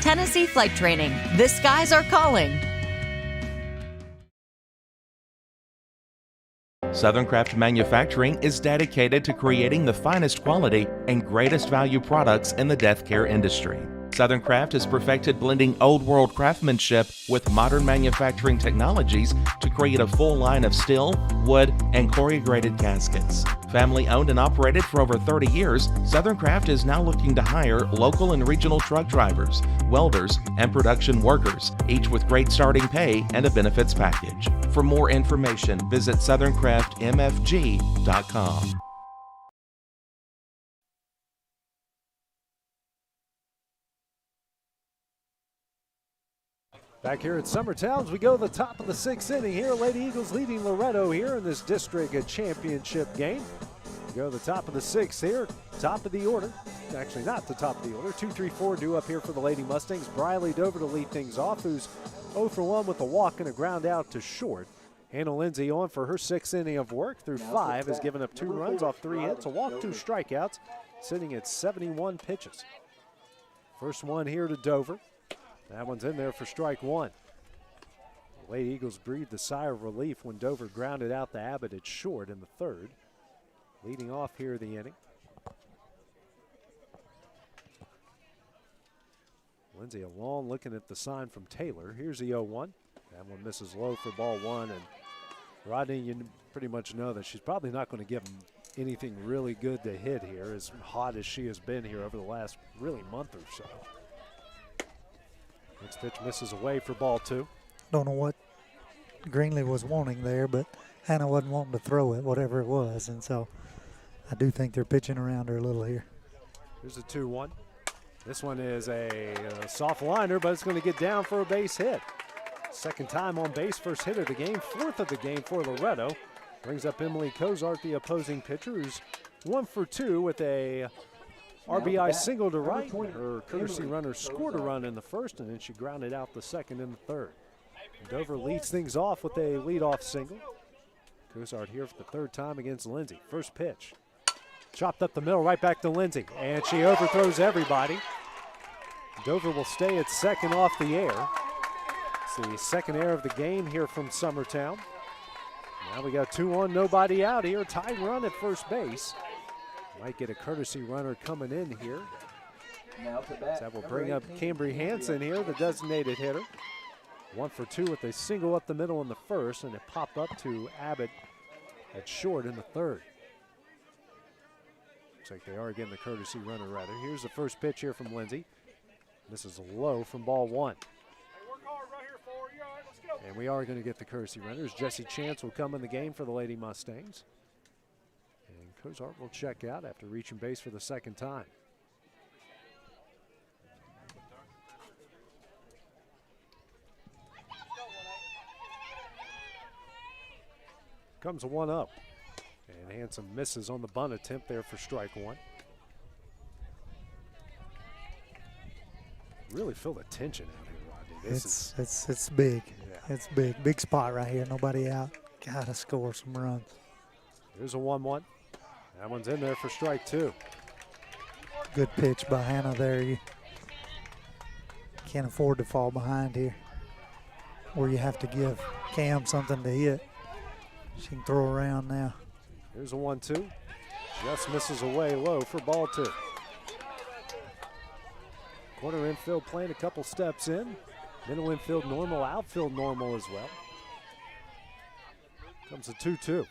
Tennessee Flight Training. The skies are calling. Southern Craft Manufacturing is dedicated to creating the finest quality and greatest value products in the death care industry. Southern Craft has perfected blending old world craftsmanship with modern manufacturing technologies to create a full line of steel, wood, and corrugated caskets. Family owned and operated for over 30 years, Southern Craft is now looking to hire local and regional truck drivers, welders, and production workers, each with great starting pay and a benefits package. For more information, visit southerncraftmfg.com. Back here at Summertown, we go to the top of the sixth inning here. Lady Eagles leading Loretto here in this district championship game. We go to the top of the sixth here, top of the order. Actually, not the top of the order. 2-3-4 due up here for the Lady Mustangs. Briley Dover to lead things off, who's 0 for 1 with a walk and a ground out to short. Hannah Lindsay on for her sixth inning of work through 5, has given up 2 runs off 3 hits, a walk, 2 strikeouts, sitting at 71 pitches. First one here to Dover. That one's in there for strike one. The Lady Eagles breathed a sigh of relief when Dover grounded out the Abbott at short in the third. Leading off here the inning. Lindsay along looking at the sign from Taylor. Here's the 0-1. That one misses low for ball one. And Rodney, you pretty much know that she's probably not going to give him anything really good to hit here, as hot as she has been here over the last really month or so. Next pitch misses away for ball two. Don't know what Greenlee was wanting there, but Hannah wasn't wanting to throw it, whatever it was. And so I do think they're pitching around her a little here. Here's a 2-1. This one is a soft liner, but it's going to get down for a base hit. Second time on base, first hit of the game, fourth of the game for Loretto. Brings up Emily Cozart, the opposing pitcher, who's 1 for 2 with a RBI single to right. Her courtesy runner scored a run in the first, and then she grounded out the second and the third. Dover leads things off with a leadoff single. Cozart here for the third time against Lindsay. First pitch. Chopped up the middle, right back to Lindsay, and she overthrows everybody. Dover will stay at second off the air. It's the second error of the game here from Summertown. Now we got 2-1, nobody out here. Tied run at first base. Might get a courtesy runner coming in here. That will bring up Cambry Hansen here, the designated hitter. 1 for 2 with a single up the middle in the first, and it popped up to Abbott at short in the third. Looks like they are getting the courtesy runner rather. Here's the first pitch here from Lindsay. This is low from ball 1. And we are going to get the courtesy runners. Jesse Chance will come in the game for the Lady Mustangs. And Cozart will check out after reaching base for the second time. Comes a 1-0. And Hanson misses on the bunt attempt there for strike 1. Really feel the tension out here, Rodney. It's big. Yeah. It's big. Big spot right here. Nobody out. Got to score some runs. Here's a 1-1. That one's in there for strike 2. Good pitch by Hannah there. You can't afford to fall behind here, or you have to give Cam something to hit. She can throw around now. Here's a 1-2. Just misses away low for ball 2. Corner infield playing a couple steps in. Middle infield normal, outfield normal as well. Comes a 2-2.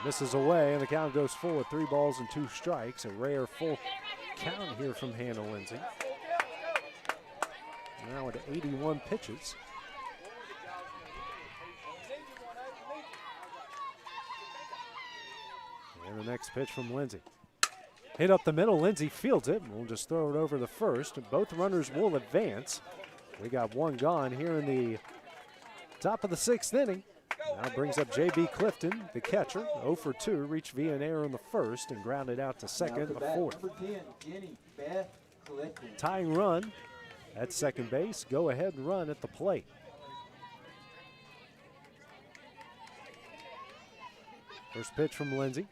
Misses away, and the count goes full with 3 balls and 2 strikes. A rare full count here from Hannah Lindsay. Now at 81 pitches. And the next pitch from Lindsay. Hit up the middle, Lindsay fields it. We'll just throw it over the first. Both runners will advance. We got 1 gone here in the top of the 6th inning. Now brings up J.B. Clifton, the catcher. 0 for 2, reached via an error in the first and grounded out to second in the fourth. Tying run at second base. Go ahead and run at the plate. First pitch from Lindsay.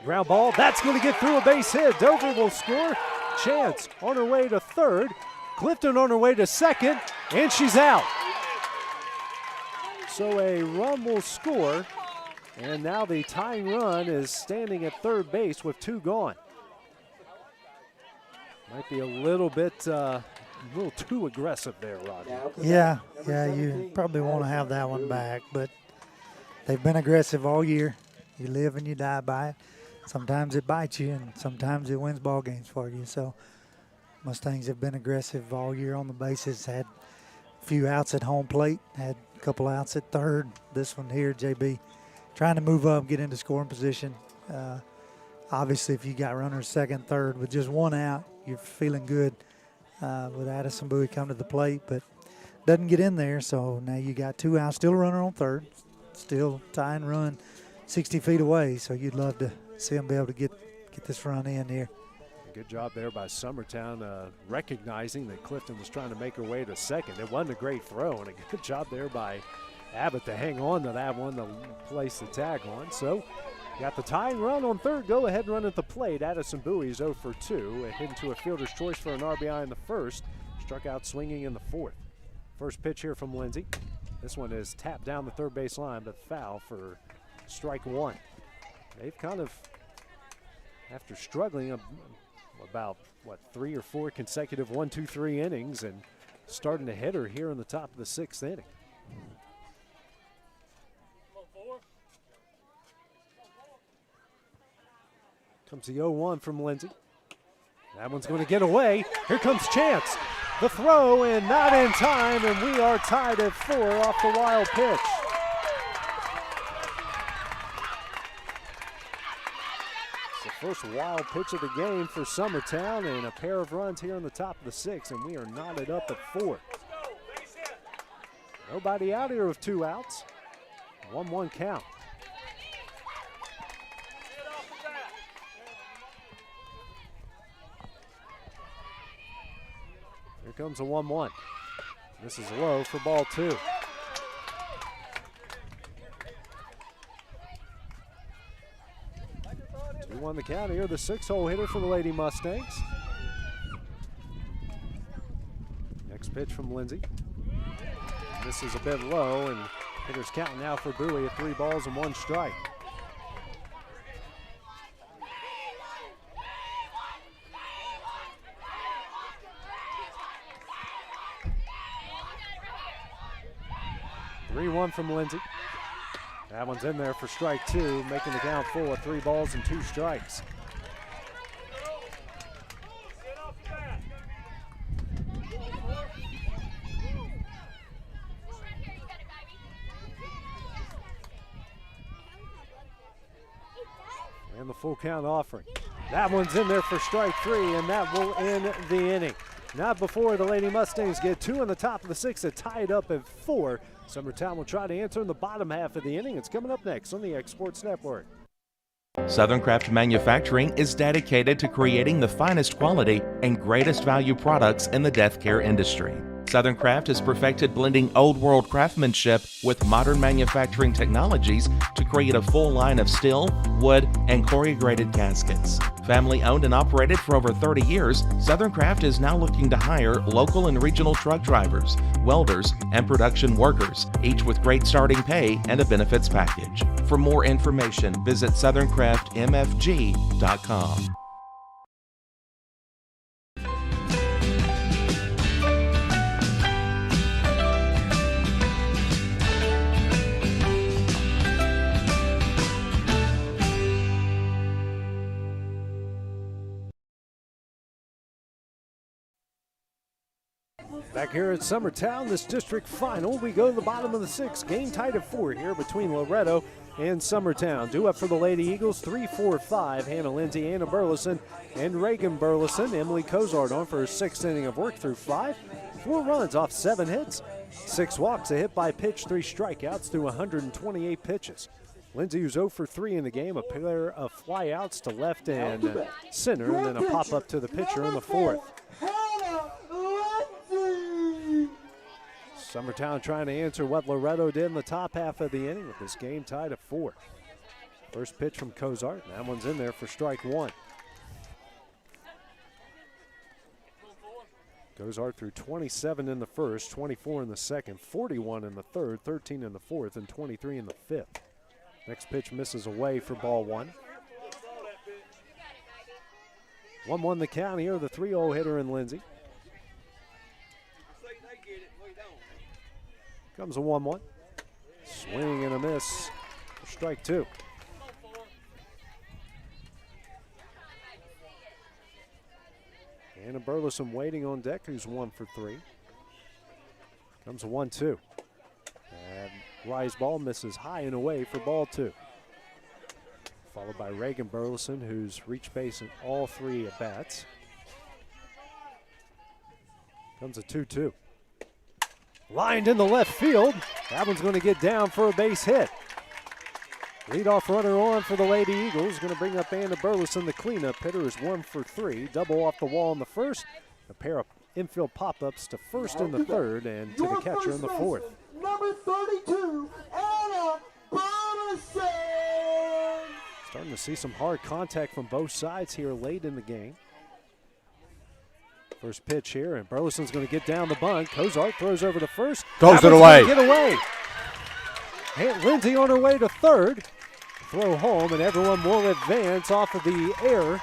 Ground ball, that's going to get through a base hit. Dover will score. Chance on her way to third. Clifton on her way to second, and she's out. So a run will score, and now the tying run is standing at third base with 2 gone. Might be a little too aggressive there, Rodney. Yeah, you probably want to have that one back, but they've been aggressive all year. You live and you die by it. Sometimes it bites you, and sometimes it wins ball games for you. So Mustangs have been aggressive all year on the bases. Had a few outs at home plate, had a couple outs at third. This one here, JB, trying to move up, get into scoring position. Obviously, if you got runners second, third, with just 1 out, you're feeling good with Addison Bowie come to the plate, but doesn't get in there. So now you got 2 outs, still a runner on third, still tying run 60 feet away. So you'd love to see them be able to get this run in here. Good job there by Summertown, recognizing that Clifton was trying to make her way to second. It wasn't a great throw, and a good job there by Abbott to hang on to that one to place the tag on. So got the tying run on third. Go ahead and run at the plate. Addison Bowie's 0 for 2. It hit into a fielder's choice for an RBI in the first. Struck out swinging in the fourth. First pitch here from Lindsay. This one is tapped down the third base line, but foul for strike 1. They've kind of, after struggling about, 3 or 4 consecutive 1-2-3 innings and starting to hit her here in the top of the 6th inning. Comes the 0-1 from Lindsay. That one's going to get away. Here comes Chance. The throw, and not in time, and we are tied at 4 off the wild pitch. First wild pitch of the game for Summertown, and a pair of runs here on the top of the 6th, and we are knotted up at 4. Nobody out here with 2 outs. 1-1 count. Here comes a 1-1. This is low for ball 2. 2-1 the count here. The 6-hole hitter for the Lady Mustangs. Next pitch from Lindsay. This is a bit low, and hitters counting now for Bowie at 3 balls and 1 strike. One from Lindsay. That one's in there for strike 2, making the count full at 3 balls and 2 strikes. And the full count offering. That one's in there for strike 3, and that will end the inning. Not before the Lady Mustangs get 2 on the top of the 6th to tie it up at 4. Summertown will try to answer in the bottom half of the inning. It's coming up next on the X Sports Network. Southern Craft Manufacturing is dedicated to creating the finest quality and greatest value products in the death care industry. Southern Craft has perfected blending old world craftsmanship with modern manufacturing technologies to create a full line of steel, wood, and corrugated caskets. Family owned and operated for over 30 years, Southern Craft is now looking to hire local and regional truck drivers, welders, and production workers, each with great starting pay and a benefits package. For more information, visit SouthernCraftMFG.com. Back here at Summertown, this district final, we go to the bottom of the 6th. Game tied at 4 here between Loretto and Summertown. Due up for the Lady Eagles, 3-4-5. Hannah Lindsay, Anna Burleson, and Reagan Burleson. Emily Cozart on for her 6th inning of work through 5. 4 runs off 7 hits, 6 walks, a hit by pitch, 3 strikeouts through 128 pitches. Lindsay, who's 0 for 3 in the game, a pair of flyouts to left and center, and then a pop-up to the pitcher in the 4th. Summertown trying to answer what Loretto did in the top half of the inning with this game tied at 4. First pitch from Cozart, and that one's in there for strike 1. Cozart threw 27 in the first, 24 in the second, 41 in the third, 13 in the fourth, and 23 in the fifth. Next pitch misses away for ball 1. 1-1 the count here, the 3-0 hitter in Lindsay. Comes a 1-1. Swing and a miss for strike 2. Anna Burleson waiting on deck, who's 1 for 3. Comes a 1-2. And rise ball misses high and away for ball 2. Followed by Reagan Burleson, who's reached base in all 3 at bats. Comes a 2-2. Lined in the left field. That one's going to get down for a base hit. Leadoff runner on for the Lady Eagles. Going to bring up Anna Burleson. The cleanup hitter is 1 for 3. Double off the wall in the first. A pair of infield pop-ups to first in the third and to the catcher in the 4th. Number 32, Anna Burleson. Starting to see some hard contact from both sides here late in the game. First pitch here, and Burleson's going to get down the bunt. Cozart throws over to first. Goes it away. Get away. And Lindsay on her way to third. Throw home, and everyone will advance off of the air.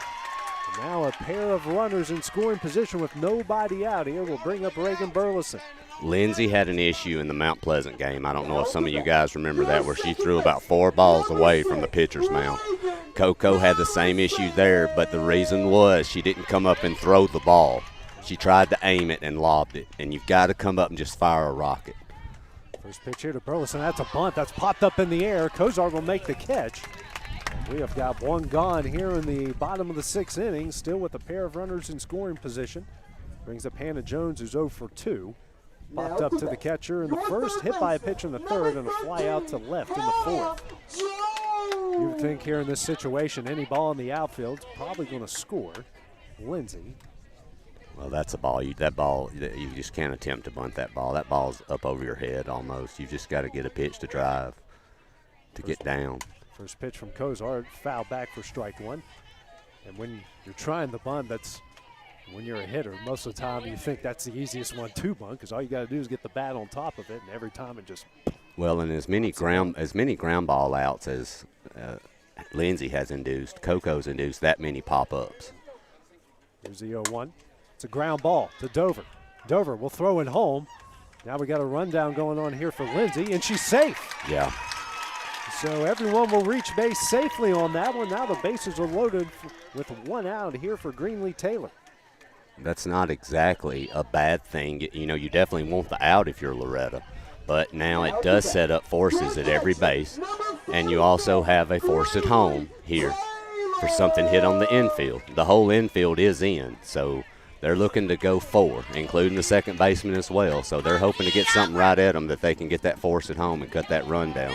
Now a pair of runners in scoring position with nobody out here will bring up Reagan Burleson. Lindsay had an issue in the Mount Pleasant game. I don't know if some of you guys remember that, where she threw about 4 balls away from the pitcher's mound. Coco had the same issue there, but the reason was she didn't come up and throw the ball. She tried to aim it and lobbed it, and you've got to come up and just fire a rocket. First pitch here to Burleson. That's a bunt. That's popped up in the air. Cozart will make the catch. We have got one gone here in the bottom of the 6th inning, still with a pair of runners in scoring position. Brings up Hannah Jones, who's 0 for 2. Popped up to the catcher in the first, hit by a pitch in the third, and a fly out to left in the fourth. You would think here in this situation, any ball in the outfield is probably going to score. Lindsay. Well, that's a ball. That ball, you just can't attempt to bunt that ball. That ball's up over your head almost. You've just got to get a pitch to drive to get down. First pitch from Cozart, foul back for strike one. And when you're trying the bunt, that's when you're a hitter. Most of the time you think that's the easiest one to bunt because all you got to do is get the bat on top of it, and every time it just. Well, and as many ground ball outs as Lindsay has induced, Coco's induced that many pop-ups. Here's the 0-1. It's a ground ball to Dover. Dover will throw it home. Now we got a rundown going on here for Lindsay, and she's safe. Yeah. So everyone will reach base safely on that one. Now the bases are loaded with one out here for Greenlee Taylor. That's not exactly a bad thing. You know, you definitely want the out if you're Loretto. But now it does set up forces at every base. And you also have a force at home here for something hit on the infield. The whole infield is in, so they're looking to go 4, including the second baseman as well. So they're hoping to get something right at them that they can get that force at home and cut that run down.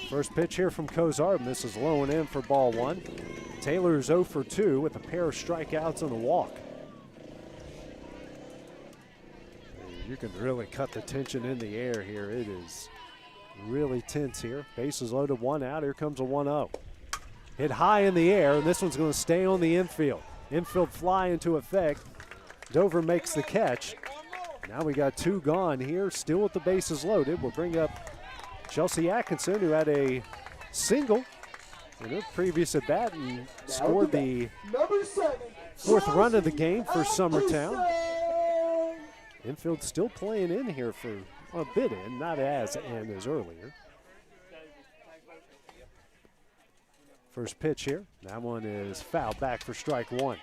First pitch here from Cozart. This is low and in for ball one. Taylor's 0 for 2 with a pair of strikeouts and a walk. You can really cut the tension in the air here. It is really tense here. Bases loaded, one out. Here comes a 1-0. Hit high in the air, and this one's going to stay on the infield. Infield fly into effect. Dover makes the catch. Now we got 2 gone here, still with the bases loaded. We'll bring up Chelsea Atkinson, who had a single in her previous at bat and scored the 4th run of the game for Summertown. Infield still playing in here for a bit in, not as in as earlier. First pitch here. That one is foul back for strike one.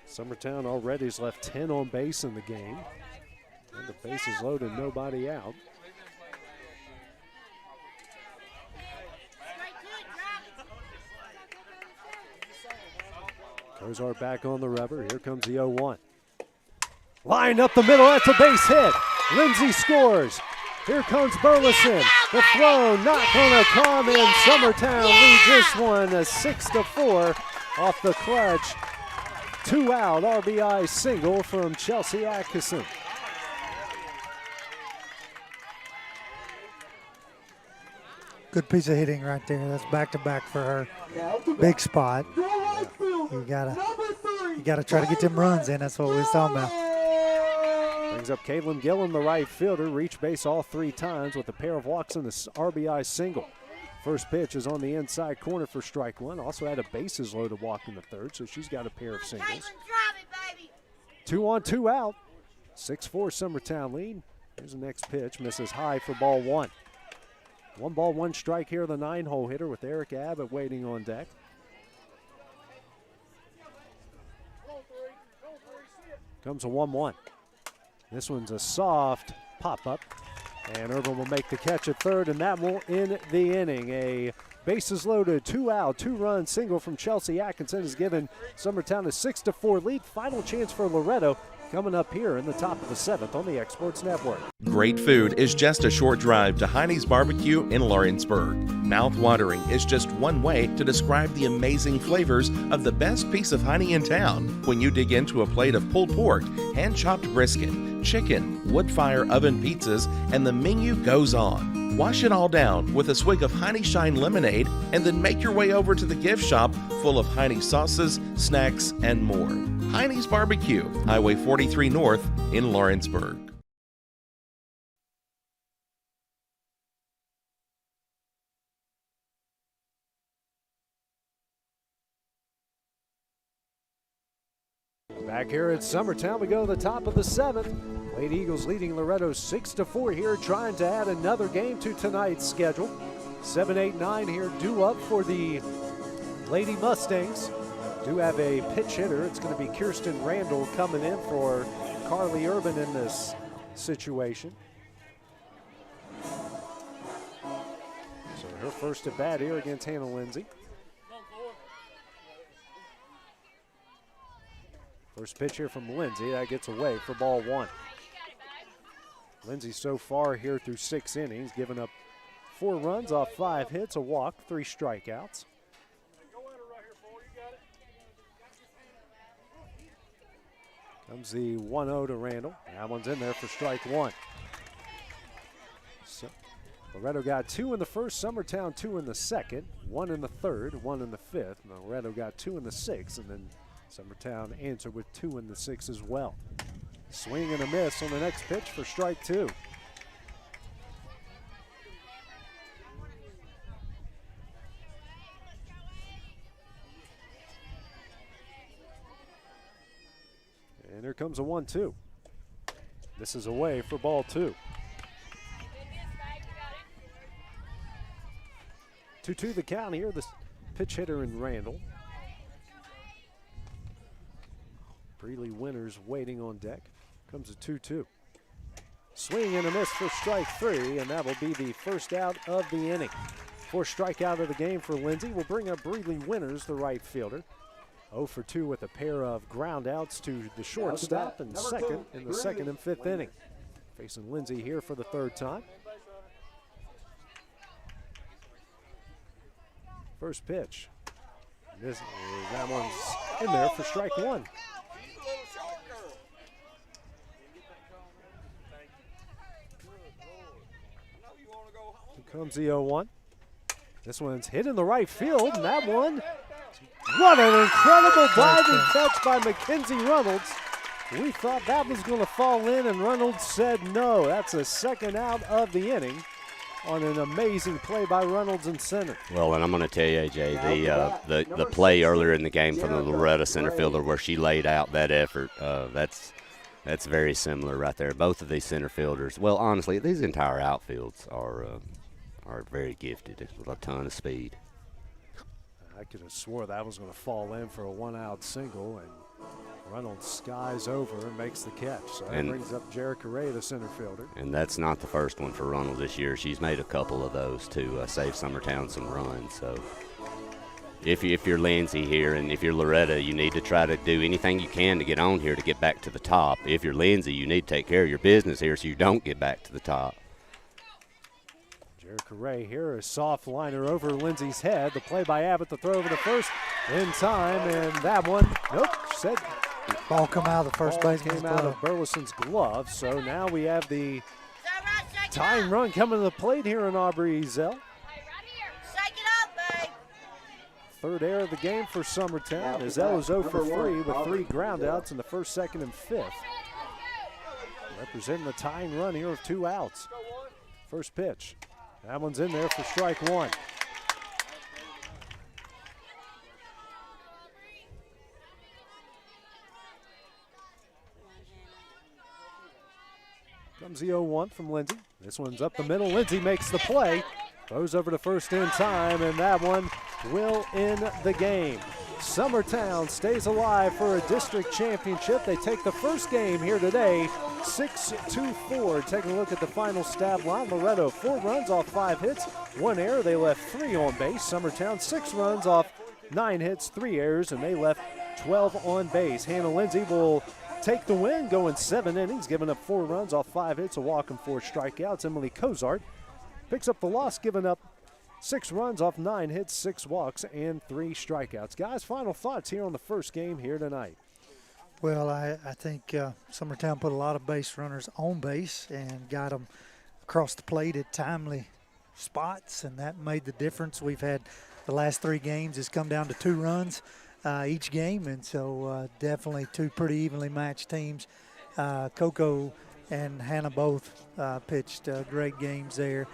Summertown already has left 10 on base in the game. And the bases loaded, nobody out. Cozart back on the rubber. Here comes the 0-1. Lined up the middle, that's a base hit. Lindsay scores. Here comes Burleson. The throw not gonna come in. Summertown leads this one a 6-4 off the clutch. 2 out RBI single from Chelsea Atkinson. Good piece of hitting right there. That's back-to-back for her. Big spot. You gotta try to get them runs in. That's what we was talking about. Brings up Caitlin Gillen, the right fielder. Reached base all 3 times with a pair of walks and the RBI single. First pitch is on the inside corner for strike one. Also had a bases loaded walk in the third, so she's got a pair of singles. 2 on, 2 out. 6-4 Summertown lead. Here's the next pitch. Misses high for ball one. 1 ball, 1 strike here, the 9-hole hitter with Eric Abbott waiting on deck. Comes a 1-1. This one's a soft pop-up, and Urban will make the catch at third, and that will end the inning. A bases loaded, 2 out, 2-run single from Chelsea Atkinson has given Summertown a 6-4 lead. Final chance for Loretto coming up here in the top of the 7th on the Exports Network. Great food is just a short drive to Heine's Barbecue in Lawrenceburg. Mouth-watering is just one way to describe the amazing flavors of the best piece of Heine in town. When you dig into a plate of pulled pork, hand-chopped brisket, chicken, wood-fire oven pizzas, and the menu goes on. Wash it all down with a swig of Heine Shine lemonade, and then make your way over to the gift shop full of Heine sauces, snacks, and more. Heine's Barbecue, Highway 43 North in Lawrenceburg. Back here at Summertown, we go to the top of the 7th. Lady Eagles leading Loretto 6-4 here, trying to add another game to tonight's schedule. 7, 8, 9 here due up for the Lady Mustangs. Do have a pitch hitter. It's going to be Kirsten Randall coming in for Carly Urban in this situation. So Her first at bat here against Hannah Lindsay. First pitch here from Lindsay. That gets away for ball 1. Lindsay so far here through 6 innings, giving up 4 runs off 5 hits, a walk, 3 strikeouts. Comes the 1-0 to Randall. That one's in there for strike 1. So Loretto got 2 in the first, Summertown 2 in the second, 1 in the third, 1 in the fifth. Loretto got 2 in the sixth, and then Summertown answered with 2 in the sixth as well. Swing and a miss on the next pitch for strike 2. And here comes a 1-2. This is away for ball 2. 2-2 the count here. The pitch hitter in Randall. Breeley Winters waiting on deck. Comes a 2-2. Swing and a miss for strike 3, and that will be the first out of the inning. 4th strikeout of the game for Lindsay will bring up Breeley Winters, the right fielder. 0 for 2 with a pair of ground outs to the shortstop and second in the second and 5th inning. Facing Lindsay here for the 3rd time. First pitch. That one's in there for strike 1. Here comes the 0-1. This one's hit in the right field, and that one, what an incredible diving catch by Mackenzie Reynolds. We thought that was going to fall in, and Reynolds said no. That's a second out of the inning on an amazing play by Reynolds in center. Well, and I'm going to tell you, AJ, the play earlier in the game from the Loretto center fielder where she laid out that effort, that's very similar right there. Both of these center fielders, well, honestly, these entire outfields are very gifted with a ton of speed. I could have swore that was going to fall in for a 1-out single, and Reynolds skies over and makes the catch. So that brings up Jerica Ray, the center fielder. And that's not the first one for Reynolds this year. She's made a couple of those to save Summertown some runs. So if you're Lindsay here and if you're Loretto, you need to try to do anything you can to get on here to get back to the top. If you're Lindsay, you need to take care of your business here so you don't get back to the top. Jerica Ray here, a soft liner over Lindsay's head. The play by Abbott, the throw over to first in time, and that one, nope, said. Ball come out of the first baseman's came out glove. of Burleson's glove, so now we have the tying run coming to the plate here in Aubrey-Ezell. Third error of the game for Summertown. Ezell is 0 for 3 with 3 groundouts in the first, second, and 5th. Representing the tying run here of 2 outs. First pitch. That one's in there for strike 1. Comes the 0-1 from Lindsay. This one's up the middle. Lindsay makes the play. Throws over to first in time, and that one will end the game. Summertown stays alive for a district championship. They take the first game here today, 6-4. Taking a look at the final stat line. Loretto, 4 runs off 5 hits, 1 error. They left 3 on base. Summertown, 6 runs off 9 hits, 3 errors, and they left 12 on base. Hannah Lindsay will take the win, going 7 innings, giving up 4 runs off 5 hits, a walk, and 4 strikeouts. Emily Cozart picks up the loss, giving up 6 runs off 9 hits, 6 walks, and 3 strikeouts. Guys, final thoughts here on the first game here tonight. Well, I think Summertown put a lot of base runners on base and got them across the plate at timely spots, and that made the difference. We've had the last 3 games has come down to 2 runs each game, and so definitely 2 pretty evenly matched teams. Coco and Hannah both pitched great games there.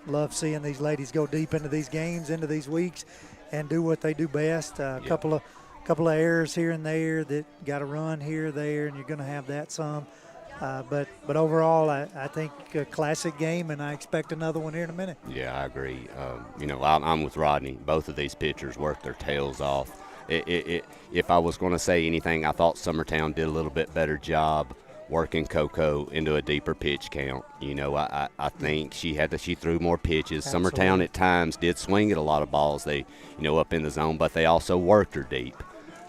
Love seeing these ladies go deep into these games, into these weeks, and do what they do best. Couple of errors here and there that got a run here or there, and you're going to have that some. But overall, I think a classic game, and I expect another one here in a minute. Yeah, I agree. I'm with Rodney. Both of these pitchers worked their tails off. If I was going to say anything, I thought Summertown did a little bit better job working Coco into a deeper pitch count. You know, I think she threw more pitches. Absolutely. Summertown at times did swing at a lot of balls, they, up in the zone, but they also worked her deep.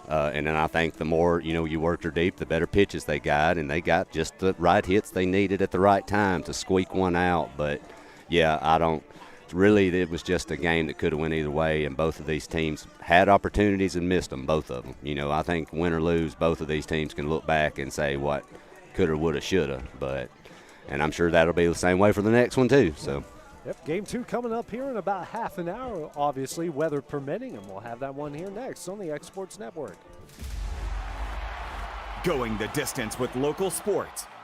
And then I think the more, you worked her deep, the better pitches they got, and they got just the right hits they needed at the right time to squeak one out. But, yeah, really, it was just a game that could have went either way, and both of these teams had opportunities and missed them, both of them. I think win or lose, both of these teams can look back and say what coulda, woulda, shoulda. And I'm sure that'll be the same way for the next one too. So. Yep, game 2 coming up here in about half an hour, obviously, weather permitting, and we'll have that one here next on the X Sports Network. Going the distance with local sports.